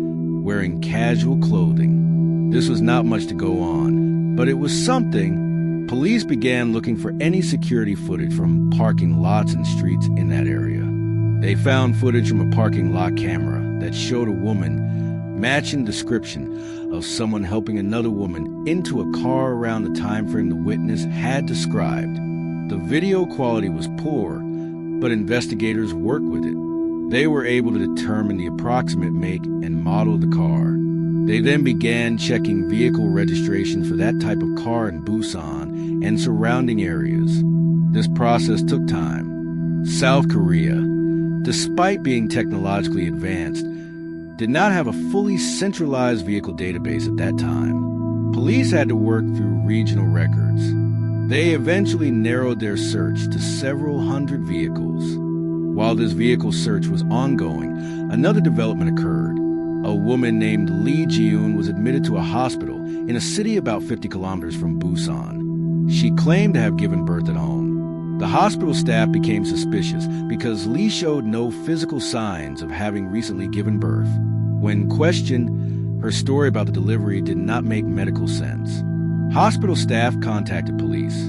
wearing casual clothing. This was not much to go on, but it was something. Police began looking for any security footage from parking lots and streets in that area. They found footage from a parking lot camera that showed a woman matching the description of someone helping another woman into a car around the time frame the witness had described. The video quality was poor, but investigators worked with it. They were able to determine the approximate make and model of the car. They then began checking vehicle registrations for that type of car in Busan and surrounding areas. This process took time. South Korea, despite being technologically advanced, did not have a fully centralized vehicle database at that time. Police had to work through regional records. They eventually narrowed their search to several hundred vehicles. While this vehicle search was ongoing, another development occurred. A woman named Lee Ji-eun was admitted to a hospital in a city about 50 kilometers from Busan. She claimed to have given birth at home. The hospital staff became suspicious because Lee showed no physical signs of having recently given birth. When questioned, her story about the delivery did not make medical sense. Hospital staff contacted police.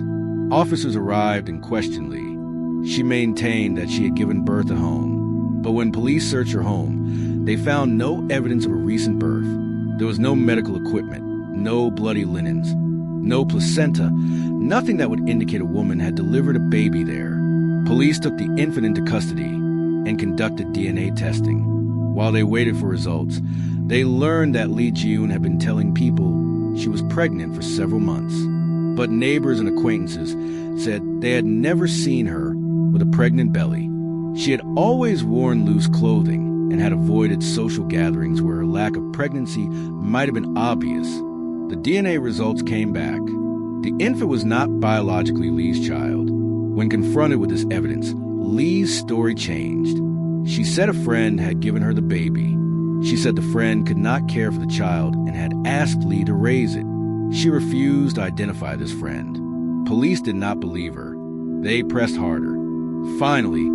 Officers arrived and questioned Lee. She maintained that she had given birth at home. But when police searched her home, they found no evidence of a recent birth. There was no medical equipment, no bloody linens, no placenta, nothing that would indicate a woman had delivered a baby there. Police took the infant into custody and conducted DNA testing. While they waited for results, they learned that Lee Ji-eun had been telling people she was pregnant for several months. But neighbors and acquaintances said they had never seen her with a pregnant belly. She had always worn loose clothing and had avoided social gatherings where her lack of pregnancy might have been obvious. The DNA results came back. The infant was not biologically Lee's child. When confronted with this evidence, Lee's story changed. She said a friend had given her the baby. She said the friend could not care for the child and had asked Lee to raise it. She refused to identify this friend. Police did not believe her. They pressed harder. Finally,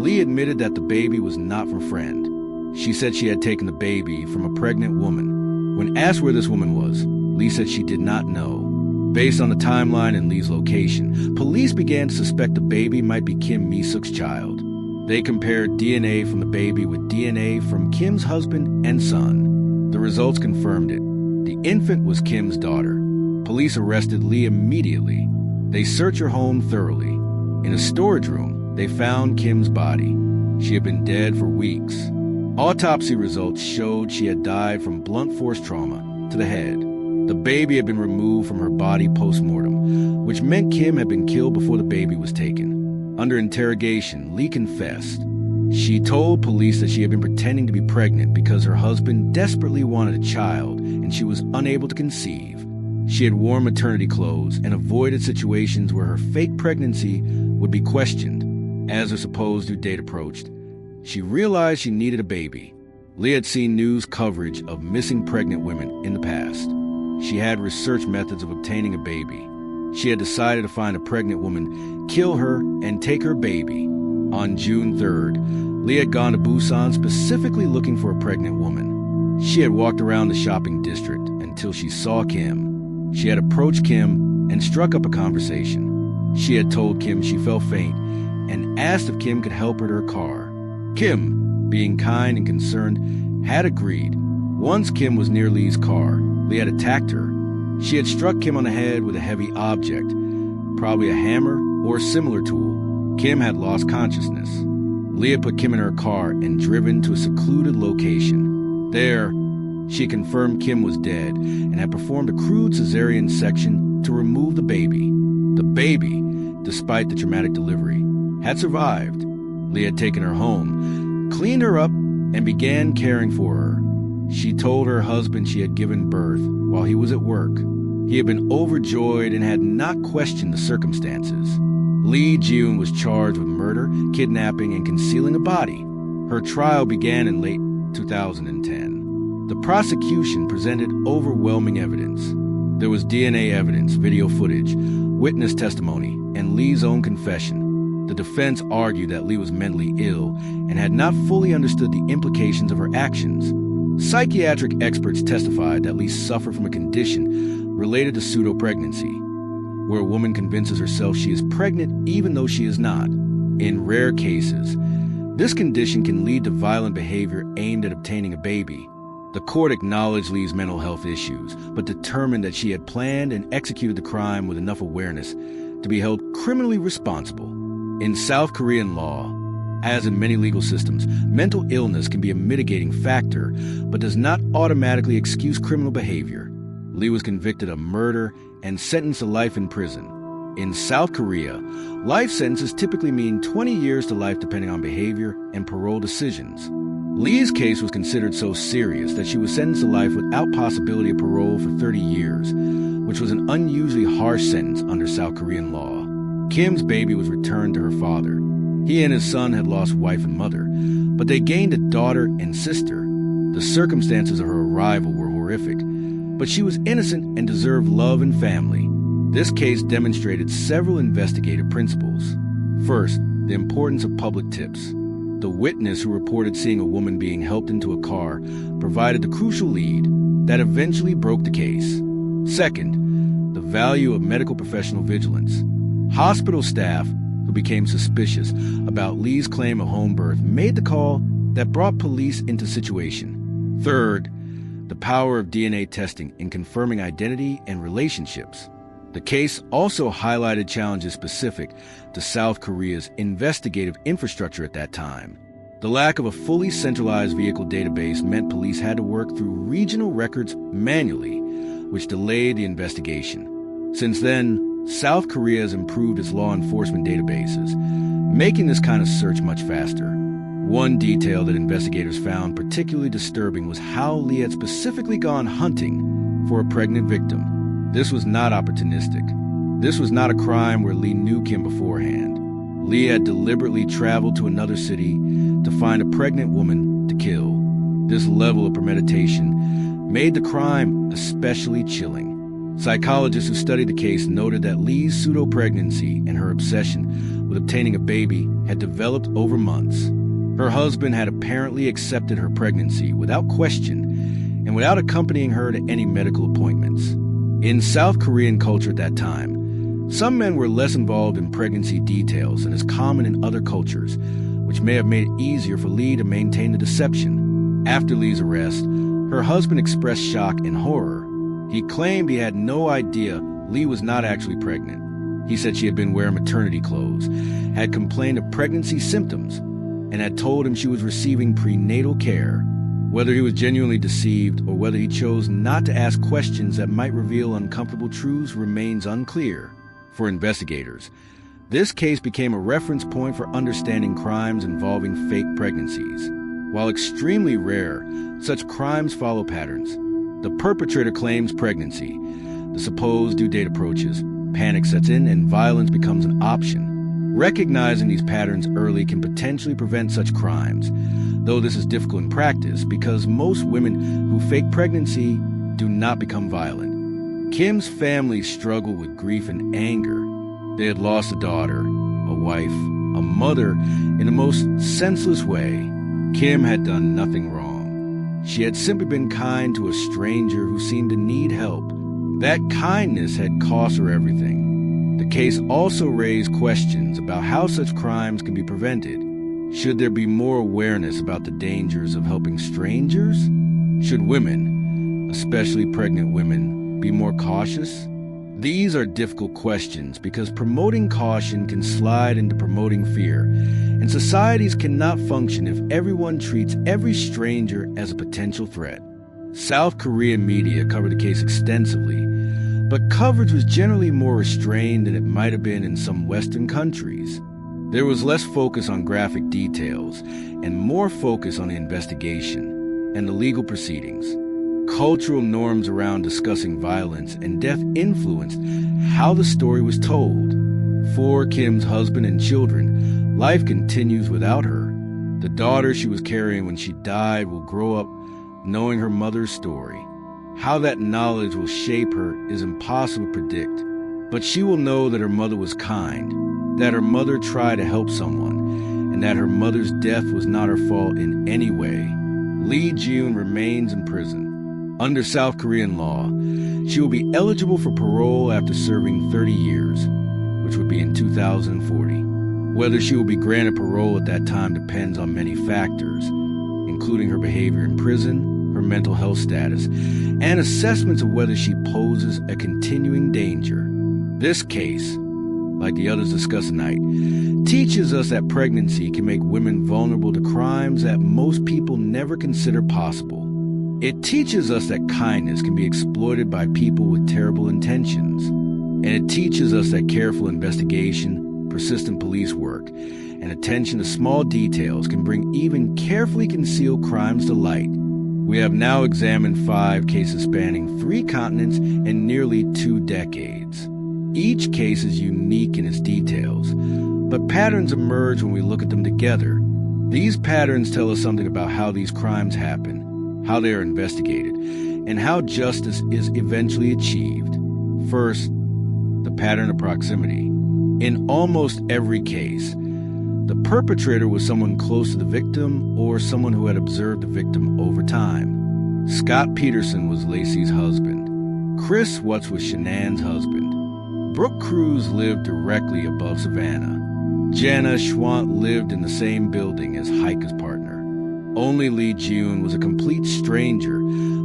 Lee admitted that the baby was not from a friend. She said she had taken the baby from a pregnant woman. When asked where this woman was, Lee said she did not know. Based on the timeline and Lee's location, police began to suspect the baby might be Kim Mi-suk's child. They compared DNA from the baby with DNA from Kim's husband and son. The results confirmed it. The infant was Kim's daughter. Police arrested Lee immediately. They searched her home thoroughly. In a storage room, they found Kim's body. She had been dead for weeks. Autopsy results showed she had died from blunt force trauma to the head. The baby had been removed from her body post-mortem, which meant Kim had been killed before the baby was taken. Under interrogation, Lee confessed. She told police that she had been pretending to be pregnant because her husband desperately wanted a child and she was unable to conceive. She had worn maternity clothes and avoided situations where her fake pregnancy would be questioned. As her supposed due date approached, she realized she needed a baby. Lee had seen news coverage of missing pregnant women in the past. She had researched methods of obtaining a baby. She had decided to find a pregnant woman, kill her, and take her baby. On June 3rd, Lee had gone to Busan specifically looking for a pregnant woman. She had walked around the shopping district until she saw Kim. She had approached Kim and struck up a conversation. She had told Kim she felt faint and asked if Kim could help her to her car. Kim, being kind and concerned, had agreed. Once Kim was near Lee's car, Lee had attacked her. She had struck Kim on the head with a heavy object, probably a hammer or a similar tool. Kim had lost consciousness. Lee had put Kim in her car and driven to a secluded location. There, she confirmed Kim was dead and had performed a crude cesarean section to remove the baby. The baby, despite the traumatic delivery, had survived. Lee had taken her home, cleaned her up, and began caring for her. She told her husband she had given birth while he was at work. He had been overjoyed and had not questioned the circumstances. Lee June was charged with murder, kidnapping, and concealing a body. Her trial began in late 2010. The prosecution presented overwhelming evidence. There was DNA evidence, video footage, witness testimony, and Lee's own confession. The defense argued that Lee was mentally ill and had not fully understood the implications of her actions. Psychiatric experts testified that Lee suffered from a condition related to pseudo-pregnancy, where a woman convinces herself she is pregnant even though she is not. In rare cases, this condition can lead to violent behavior aimed at obtaining a baby. The court acknowledged Lee's mental health issues, but determined that she had planned and executed the crime with enough awareness to be held criminally responsible. In South Korean law, as in many legal systems, mental illness can be a mitigating factor, but does not automatically excuse criminal behavior. Lee was convicted of murder and sentenced to life in prison. In South Korea, life sentences typically mean 20 years to life depending on behavior and parole decisions. Lee's case was considered so serious that she was sentenced to life without possibility of parole for 30 years, which was an unusually harsh sentence under South Korean law. Kim's baby was returned to her father. He and his son had lost wife and mother, but they gained a daughter and sister. The circumstances of her arrival were horrific, but she was innocent and deserved love and family. This case demonstrated several investigative principles. First, the importance of public tips. The witness who reported seeing a woman being helped into a car provided the crucial lead that eventually broke the case. Second, the value of medical professional vigilance. Hospital staff who became suspicious about Lee's claim of home birth made the call that brought police into the situation. Third, the power of DNA testing in confirming identity and relationships. The case also highlighted challenges specific to South Korea's investigative infrastructure at that time. The lack of a fully centralized vehicle database meant police had to work through regional records manually, which delayed the investigation. Since then, South Korea has improved its law enforcement databases, making this kind of search much faster. One detail that investigators found particularly disturbing was how Lee had specifically gone hunting for a pregnant victim. This was not opportunistic. This was not a crime where Lee knew Kim beforehand. Lee had deliberately traveled to another city to find a pregnant woman to kill. This level of premeditation made the crime especially chilling. Psychologists who studied the case noted that Lee's pseudo-pregnancy and her obsession with obtaining a baby had developed over months. Her husband had apparently accepted her pregnancy without question and without accompanying her to any medical appointments. In South Korean culture at that time, some men were less involved in pregnancy details than is common in other cultures, which may have made it easier for Lee to maintain the deception. After Lee's arrest, her husband expressed shock and horror. He claimed he had no idea Lee was not actually pregnant. He said she had been wearing maternity clothes, had complained of pregnancy symptoms, and had told him she was receiving prenatal care. Whether he was genuinely deceived or whether he chose not to ask questions that might reveal uncomfortable truths remains unclear. For investigators, this case became a reference point for understanding crimes involving fake pregnancies. While extremely rare, such crimes follow patterns. The perpetrator claims pregnancy. The supposed due date approaches. Panic sets in and violence becomes an option. Recognizing these patterns early can potentially prevent such crimes, though this is difficult in practice because most women who fake pregnancy do not become violent. Kim's family struggled with grief and anger. They had lost a daughter, a wife, a mother in the most senseless way. Kim had done nothing wrong. She had simply been kind to a stranger who seemed to need help. That kindness had cost her everything. The case also raised questions about how such crimes can be prevented. Should there be more awareness about the dangers of helping strangers? Should women, especially pregnant women, be more cautious? These are difficult questions because promoting caution can slide into promoting fear, and societies cannot function if everyone treats every stranger as a potential threat. South Korean media covered the case extensively, but coverage was generally more restrained than it might have been in some Western countries. There was less focus on graphic details and more focus on the investigation and the legal proceedings. Cultural norms around discussing violence and death influenced how the story was told. For Kim's husband and children, life continues without her. The daughter she was carrying when she died will grow up knowing her mother's story. How that knowledge will shape her is impossible to predict, but she will know that her mother was kind, that her mother tried to help someone, and that her mother's death was not her fault in any way. Lee Ji-yoon remains in prison. Under South Korean law, she will be eligible for parole after serving 30 years, which would be in 2040. Whether she will be granted parole at that time depends on many factors, including her behavior in prison, her mental health status, and assessments of whether she poses a continuing danger. This case, like the others discussed tonight, teaches us that pregnancy can make women vulnerable to crimes that most people never consider possible. It teaches us that kindness can be exploited by people with terrible intentions. And it teaches us that careful investigation, persistent police work, and attention to small details can bring even carefully concealed crimes to light. We have now examined 5 cases spanning 3 continents and nearly 2 decades. Each case is unique in its details, but patterns emerge when we look at them together. These patterns tell us something about how these crimes happen, how they are investigated, and how justice is eventually achieved. First, the pattern of proximity. In almost every case, the perpetrator was someone close to the victim or someone who had observed the victim over time. Scott Peterson was Lacey's husband. Chris Watts was Shanann's husband. Brooke Cruz lived directly above Savannah. Jana Schwant lived in the same building as Heike's partner. Only Lee Ji-yoon was a complete stranger,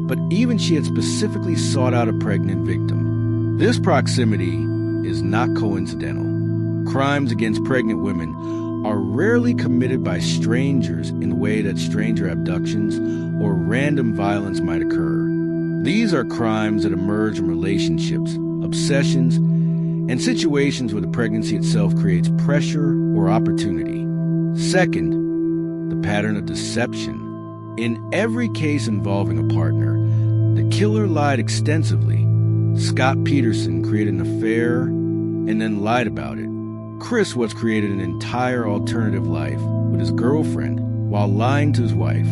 but even she had specifically sought out a pregnant victim. This proximity is not coincidental. Crimes against pregnant women are rarely committed by strangers in the way that stranger abductions or random violence might occur. These are crimes that emerge from relationships, obsessions, and situations where the pregnancy itself creates pressure or opportunity. Second, the pattern of deception. In every case involving a partner, the killer lied extensively. Scott Peterson created an affair and then lied about it. Chris Watts created an entire alternative life with his girlfriend while lying to his wife.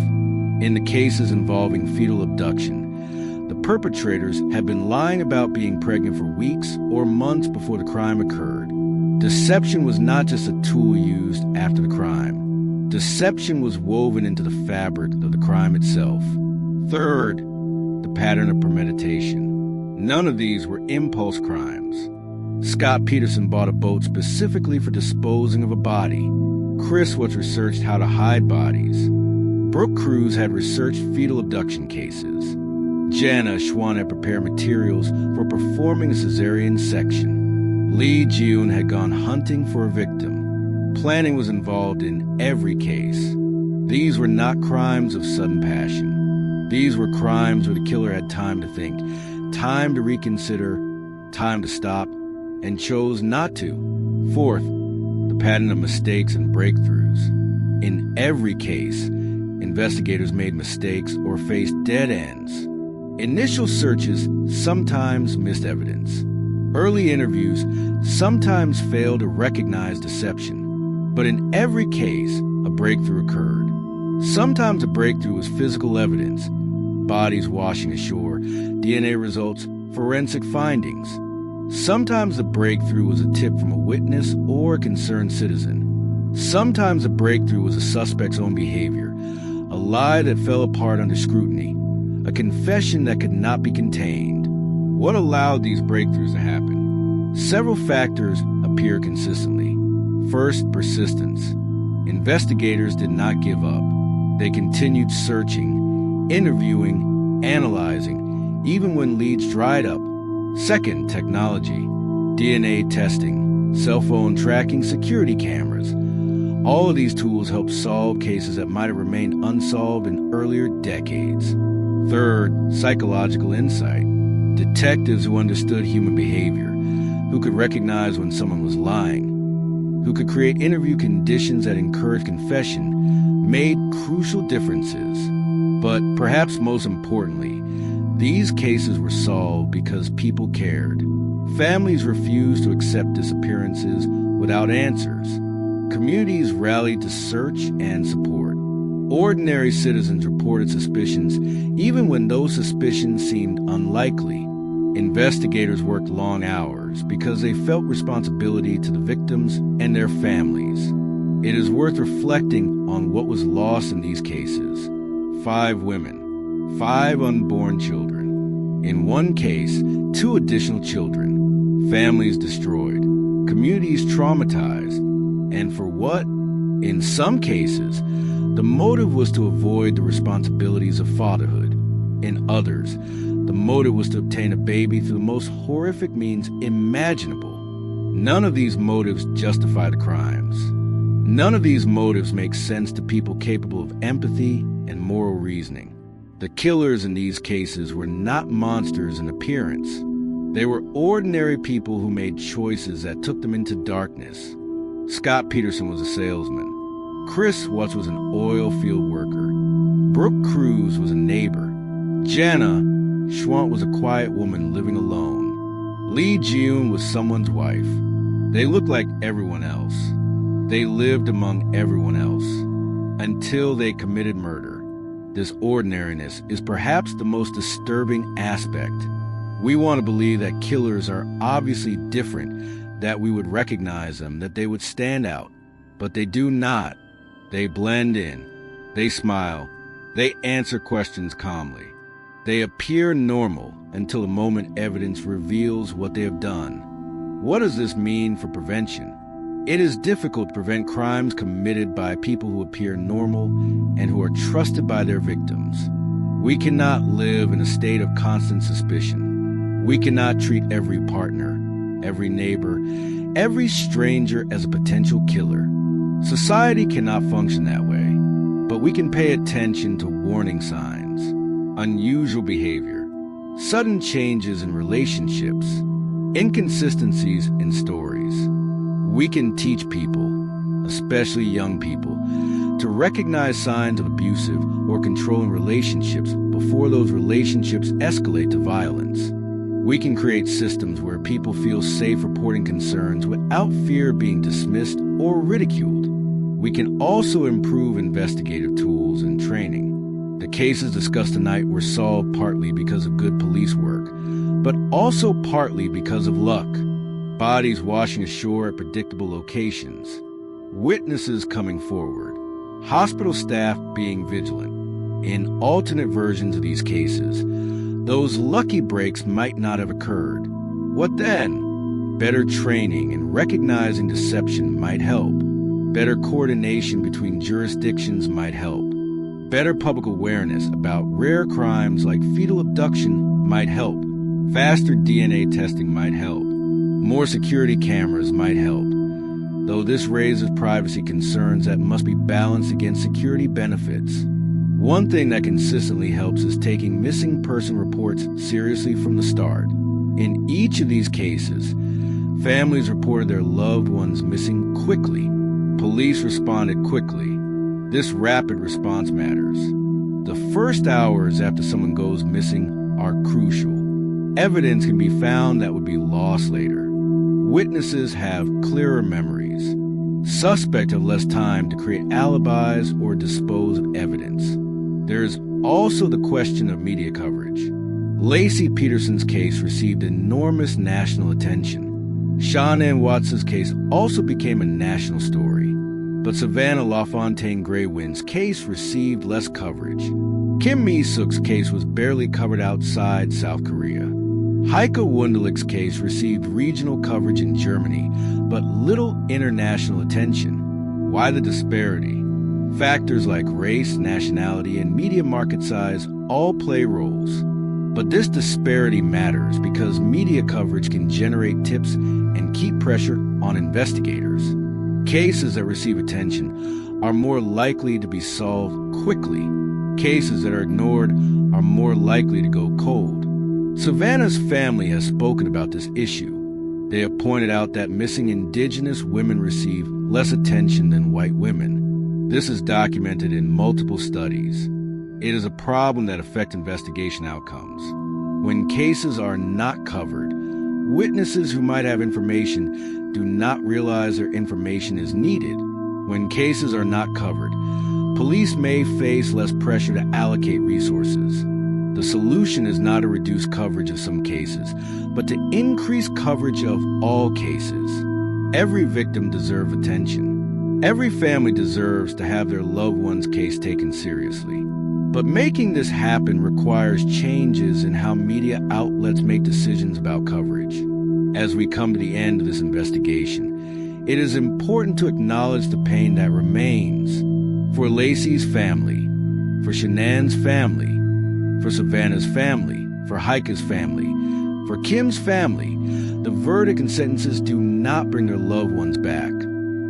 In the cases involving fetal abduction, the perpetrators had been lying about being pregnant for weeks or months before the crime occurred. Deception was not just a tool used after the crime. Deception was woven into the fabric of the crime itself. Third, the pattern of premeditation. None of these were impulse crimes. Scott Peterson bought a boat specifically for disposing of a body. Chris Watts researched how to hide bodies. Brooke Cruz had researched fetal abduction cases. Jana Schwan had prepared materials for performing a cesarean section. Lee Ji-yoon had gone hunting for a victim. Planning was involved in every case. These were not crimes of sudden passion. These were crimes where the killer had time to think, time to reconsider, time to stop, and chose not to. Fourth, the pattern of mistakes and breakthroughs. In every case, investigators made mistakes or faced dead ends. Initial searches sometimes missed evidence. Early interviews sometimes failed to recognize deception. But in every case, a breakthrough occurred. Sometimes the breakthrough was physical evidence, bodies washing ashore, DNA results, forensic findings. Sometimes the breakthrough was a tip from a witness or a concerned citizen. Sometimes the breakthrough was a suspect's own behavior, a lie that fell apart under scrutiny, a confession that could not be contained. What allowed these breakthroughs to happen? Several factors appear consistently. First, persistence. Investigators did not give up. They continued searching, interviewing, analyzing, even when leads dried up. Second, technology. DNA testing, cell phone tracking, security cameras. All of these tools help solve cases that might have remained unsolved in earlier decades. Third, psychological insight. Detectives who understood human behavior, who could recognize when someone was lying, who could create interview conditions that encouraged confession, made crucial differences. But perhaps most importantly, these cases were solved because people cared. Families refused to accept disappearances without answers. Communities rallied to search and support. Ordinary citizens reported suspicions even when those suspicions seemed unlikely. Investigators worked long hours because they felt responsibility to the victims and their families. It is worth reflecting on what was lost in these cases. 5 women, 5 unborn children. In one case, 2 additional children. Families destroyed, communities traumatized. And for what? In some cases, the motive was to avoid the responsibilities of fatherhood. In others, the motive was to obtain a baby through the most horrific means imaginable. None of these motives justify the crimes. None of these motives make sense to people capable of empathy and moral reasoning. The killers in these cases were not monsters in appearance. They were ordinary people who made choices that took them into darkness. Scott Peterson was a salesman. Chris Watts was an oil field worker. Brooke Cruz was a neighbor. Jana Schwant was a quiet woman living alone. Lee June was someone's wife. They looked like everyone else. They lived among everyone else until they committed murder. This ordinariness is perhaps the most disturbing aspect. We want to believe that killers are obviously different, that we would recognize them, that they would stand out. But they do not. They blend in. They smile. They answer questions calmly. They appear normal until the moment evidence reveals what they have done. What does this mean for prevention? It is difficult to prevent crimes committed by people who appear normal and who are trusted by their victims. We cannot live in a state of constant suspicion. We cannot treat every partner, every neighbor, every stranger as a potential killer. Society cannot function that way, but we can pay attention to warning signs, unusual behavior, sudden changes in relationships, inconsistencies in stories. We can teach people, especially young people, to recognize signs of abusive or controlling relationships before those relationships escalate to violence. We can create systems where people feel safe reporting concerns without fear of being dismissed or ridiculed. We can also improve investigative tools and training. The cases discussed tonight were solved partly because of good police work, but also partly because of luck. Bodies washing ashore at predictable locations, witnesses coming forward, hospital staff being vigilant. In alternate versions of these cases, those lucky breaks might not have occurred. What then? Better training and recognizing deception might help. Better coordination between jurisdictions might help. Better public awareness about rare crimes like fetal abduction might help. Faster DNA testing might help. More security cameras might help, though this raises privacy concerns that must be balanced against security benefits. One thing that consistently helps is taking missing person reports seriously from the start. In each of these cases, families reported their loved ones missing quickly. Police responded quickly. This rapid response matters. The first hours after someone goes missing are crucial. Evidence can be found that would be lost later. Witnesses have clearer memories. Suspects have less time to create alibis or dispose of evidence. There's also the question of media coverage. Lacey Peterson's case received enormous national attention. Sean Ann Watts' case also became a national story. But Savannah LaFontaine Graywin's case received less coverage. Kim Mi-suk's case was barely covered outside South Korea. Heike Wunderlich's case received regional coverage in Germany, but little international attention. Why the disparity? Factors like race, nationality, and media market size all play roles. But this disparity matters because media coverage can generate tips and keep pressure on investigators. Cases that receive attention are more likely to be solved quickly. Cases that are ignored are more likely to go cold. Savannah's family has spoken about this issue. They have pointed out that missing Indigenous women receive less attention than white women. This is documented in multiple studies. It is a problem that affects investigation outcomes. When cases are not covered, witnesses who might have information do not realize their information is needed. When cases are not covered, police may face less pressure to allocate resources. The solution is not to reduce coverage of some cases, but to increase coverage of all cases. Every victim deserves attention. Every family deserves to have their loved one's case taken seriously. But making this happen requires changes in how media outlets make decisions about coverage. As we come to the end of this investigation, it is important to acknowledge the pain that remains. For Lacey's family, for Shanann's family, for Savannah's family, for Heike's family, for Kim's family, the verdict and sentences do not bring their loved ones back.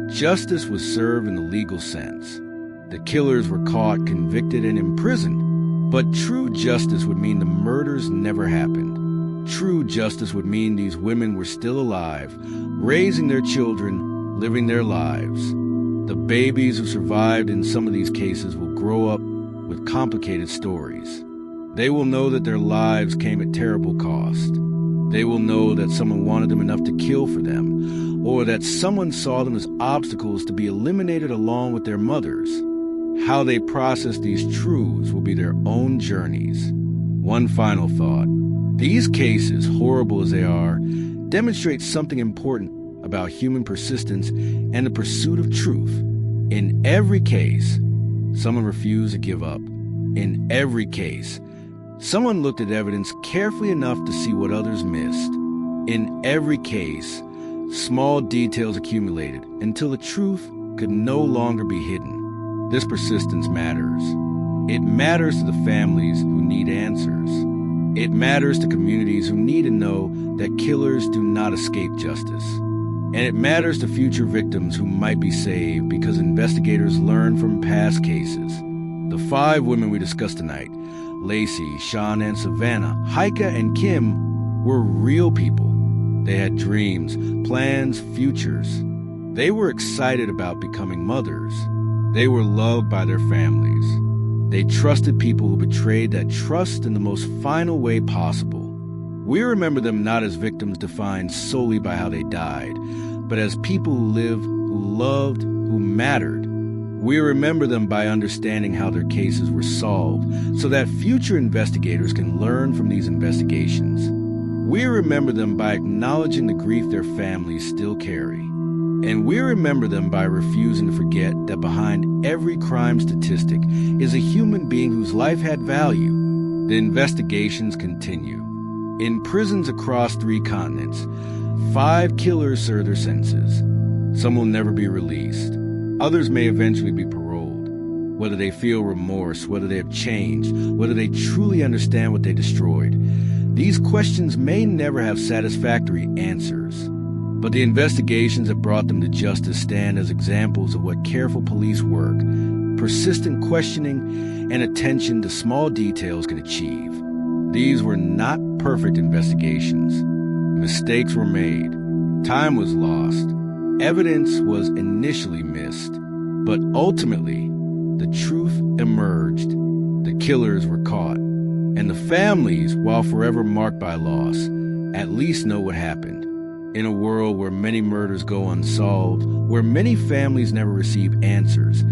Justice was served in the legal sense. The killers were caught, convicted, and imprisoned. But true justice would mean the murders never happened. True justice would mean these women were still alive, raising their children, living their lives. The babies who survived in some of these cases will grow up with complicated stories. They will know that their lives came at terrible cost. They will know that someone wanted them enough to kill for them, or that someone saw them as obstacles to be eliminated along with their mothers. How they process these truths will be their own journeys. One final thought. These cases, horrible as they are, demonstrate something important about human persistence and the pursuit of truth. In every case, someone refused to give up. In every case, someone looked at evidence carefully enough to see what others missed. In every case, small details accumulated until the truth could no longer be hidden. This persistence matters. It matters to the families who need answers. It matters to communities who need to know that killers do not escape justice. And it matters to future victims who might be saved because investigators learn from past cases. The 5 women we discussed tonight, Lacey, Sean, and Savannah, Heike, and Kim, were real people. They had dreams, plans, futures. They were excited about becoming mothers. They were loved by their families. They trusted people who betrayed that trust in the most final way possible. We remember them not as victims defined solely by how they died, but as people who lived, who loved, who mattered. We remember them by understanding how their cases were solved so that future investigators can learn from these investigations. We remember them by acknowledging the grief their families still carry. And we remember them by refusing to forget that behind every crime statistic is a human being whose life had value. The investigations continue. In prisons across 3 continents, 5 killers serve their sentences. Some will never be released. Others may eventually be paroled. Whether they feel remorse, whether they have changed, whether they truly understand what they destroyed. These questions may never have satisfactory answers. But the investigations that brought them to justice stand as examples of what careful police work, persistent questioning, and attention to small details can achieve. These were not perfect investigations. Mistakes were made. Time was lost. Evidence was initially missed. But ultimately, the truth emerged. The killers were caught. And the families, while forever marked by loss, at least know what happened. In a world where many murders go unsolved, where many families never receive answers,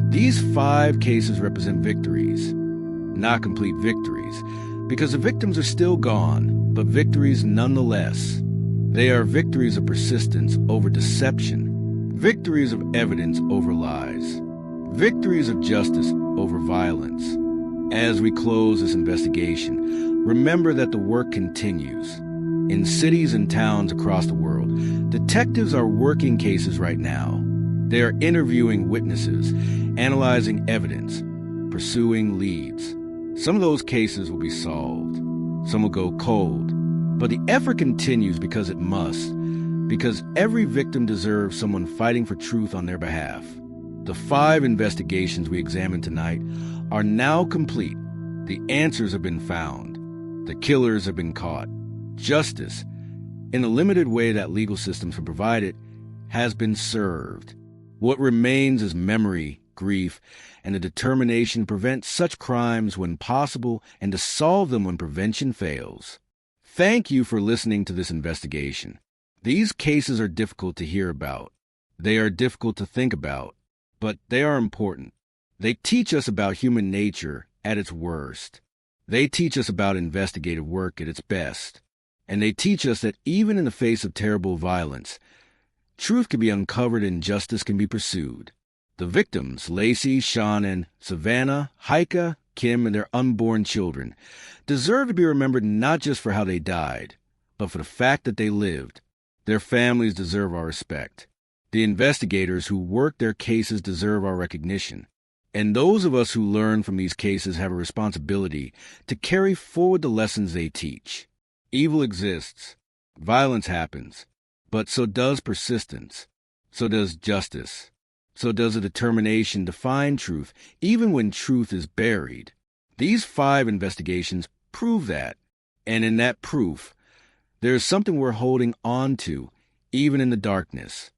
these 5 cases represent victories. Not complete victories, because the victims are still gone, but victories nonetheless. They are victories of persistence over deception, victories of evidence over lies, victories of justice over violence. As we close this investigation, remember that the work continues. In cities and towns across the world, detectives are working cases right now. They are interviewing witnesses, analyzing evidence, pursuing leads. Some of those cases will be solved. Some will go cold. But the effort continues because it must. Because every victim deserves someone fighting for truth on their behalf. The 5 investigations we examined tonight are now complete. The answers have been found. The killers have been caught. Justice, in the limited way that legal systems have provided, has been served. What remains is memory, grief, and the determination to prevent such crimes when possible and to solve them when prevention fails. Thank you for listening to this investigation. These cases are difficult to hear about. They are difficult to think about, but they are important. They teach us about human nature at its worst. They teach us about investigative work at its best. And they teach us that even in the face of terrible violence, truth can be uncovered and justice can be pursued. The victims, Lacey, Sean, and Savannah, Heike, Kim, and their unborn children, deserve to be remembered not just for how they died, but for the fact that they lived. Their families deserve our respect. The investigators who work their cases deserve our recognition. And those of us who learn from these cases have a responsibility to carry forward the lessons they teach. Evil exists. Violence happens. But so does persistence. So does justice. So does a determination to find truth, even when truth is buried. These 5 investigations prove that. And in that proof, there is something we're holding on to, even in the darkness.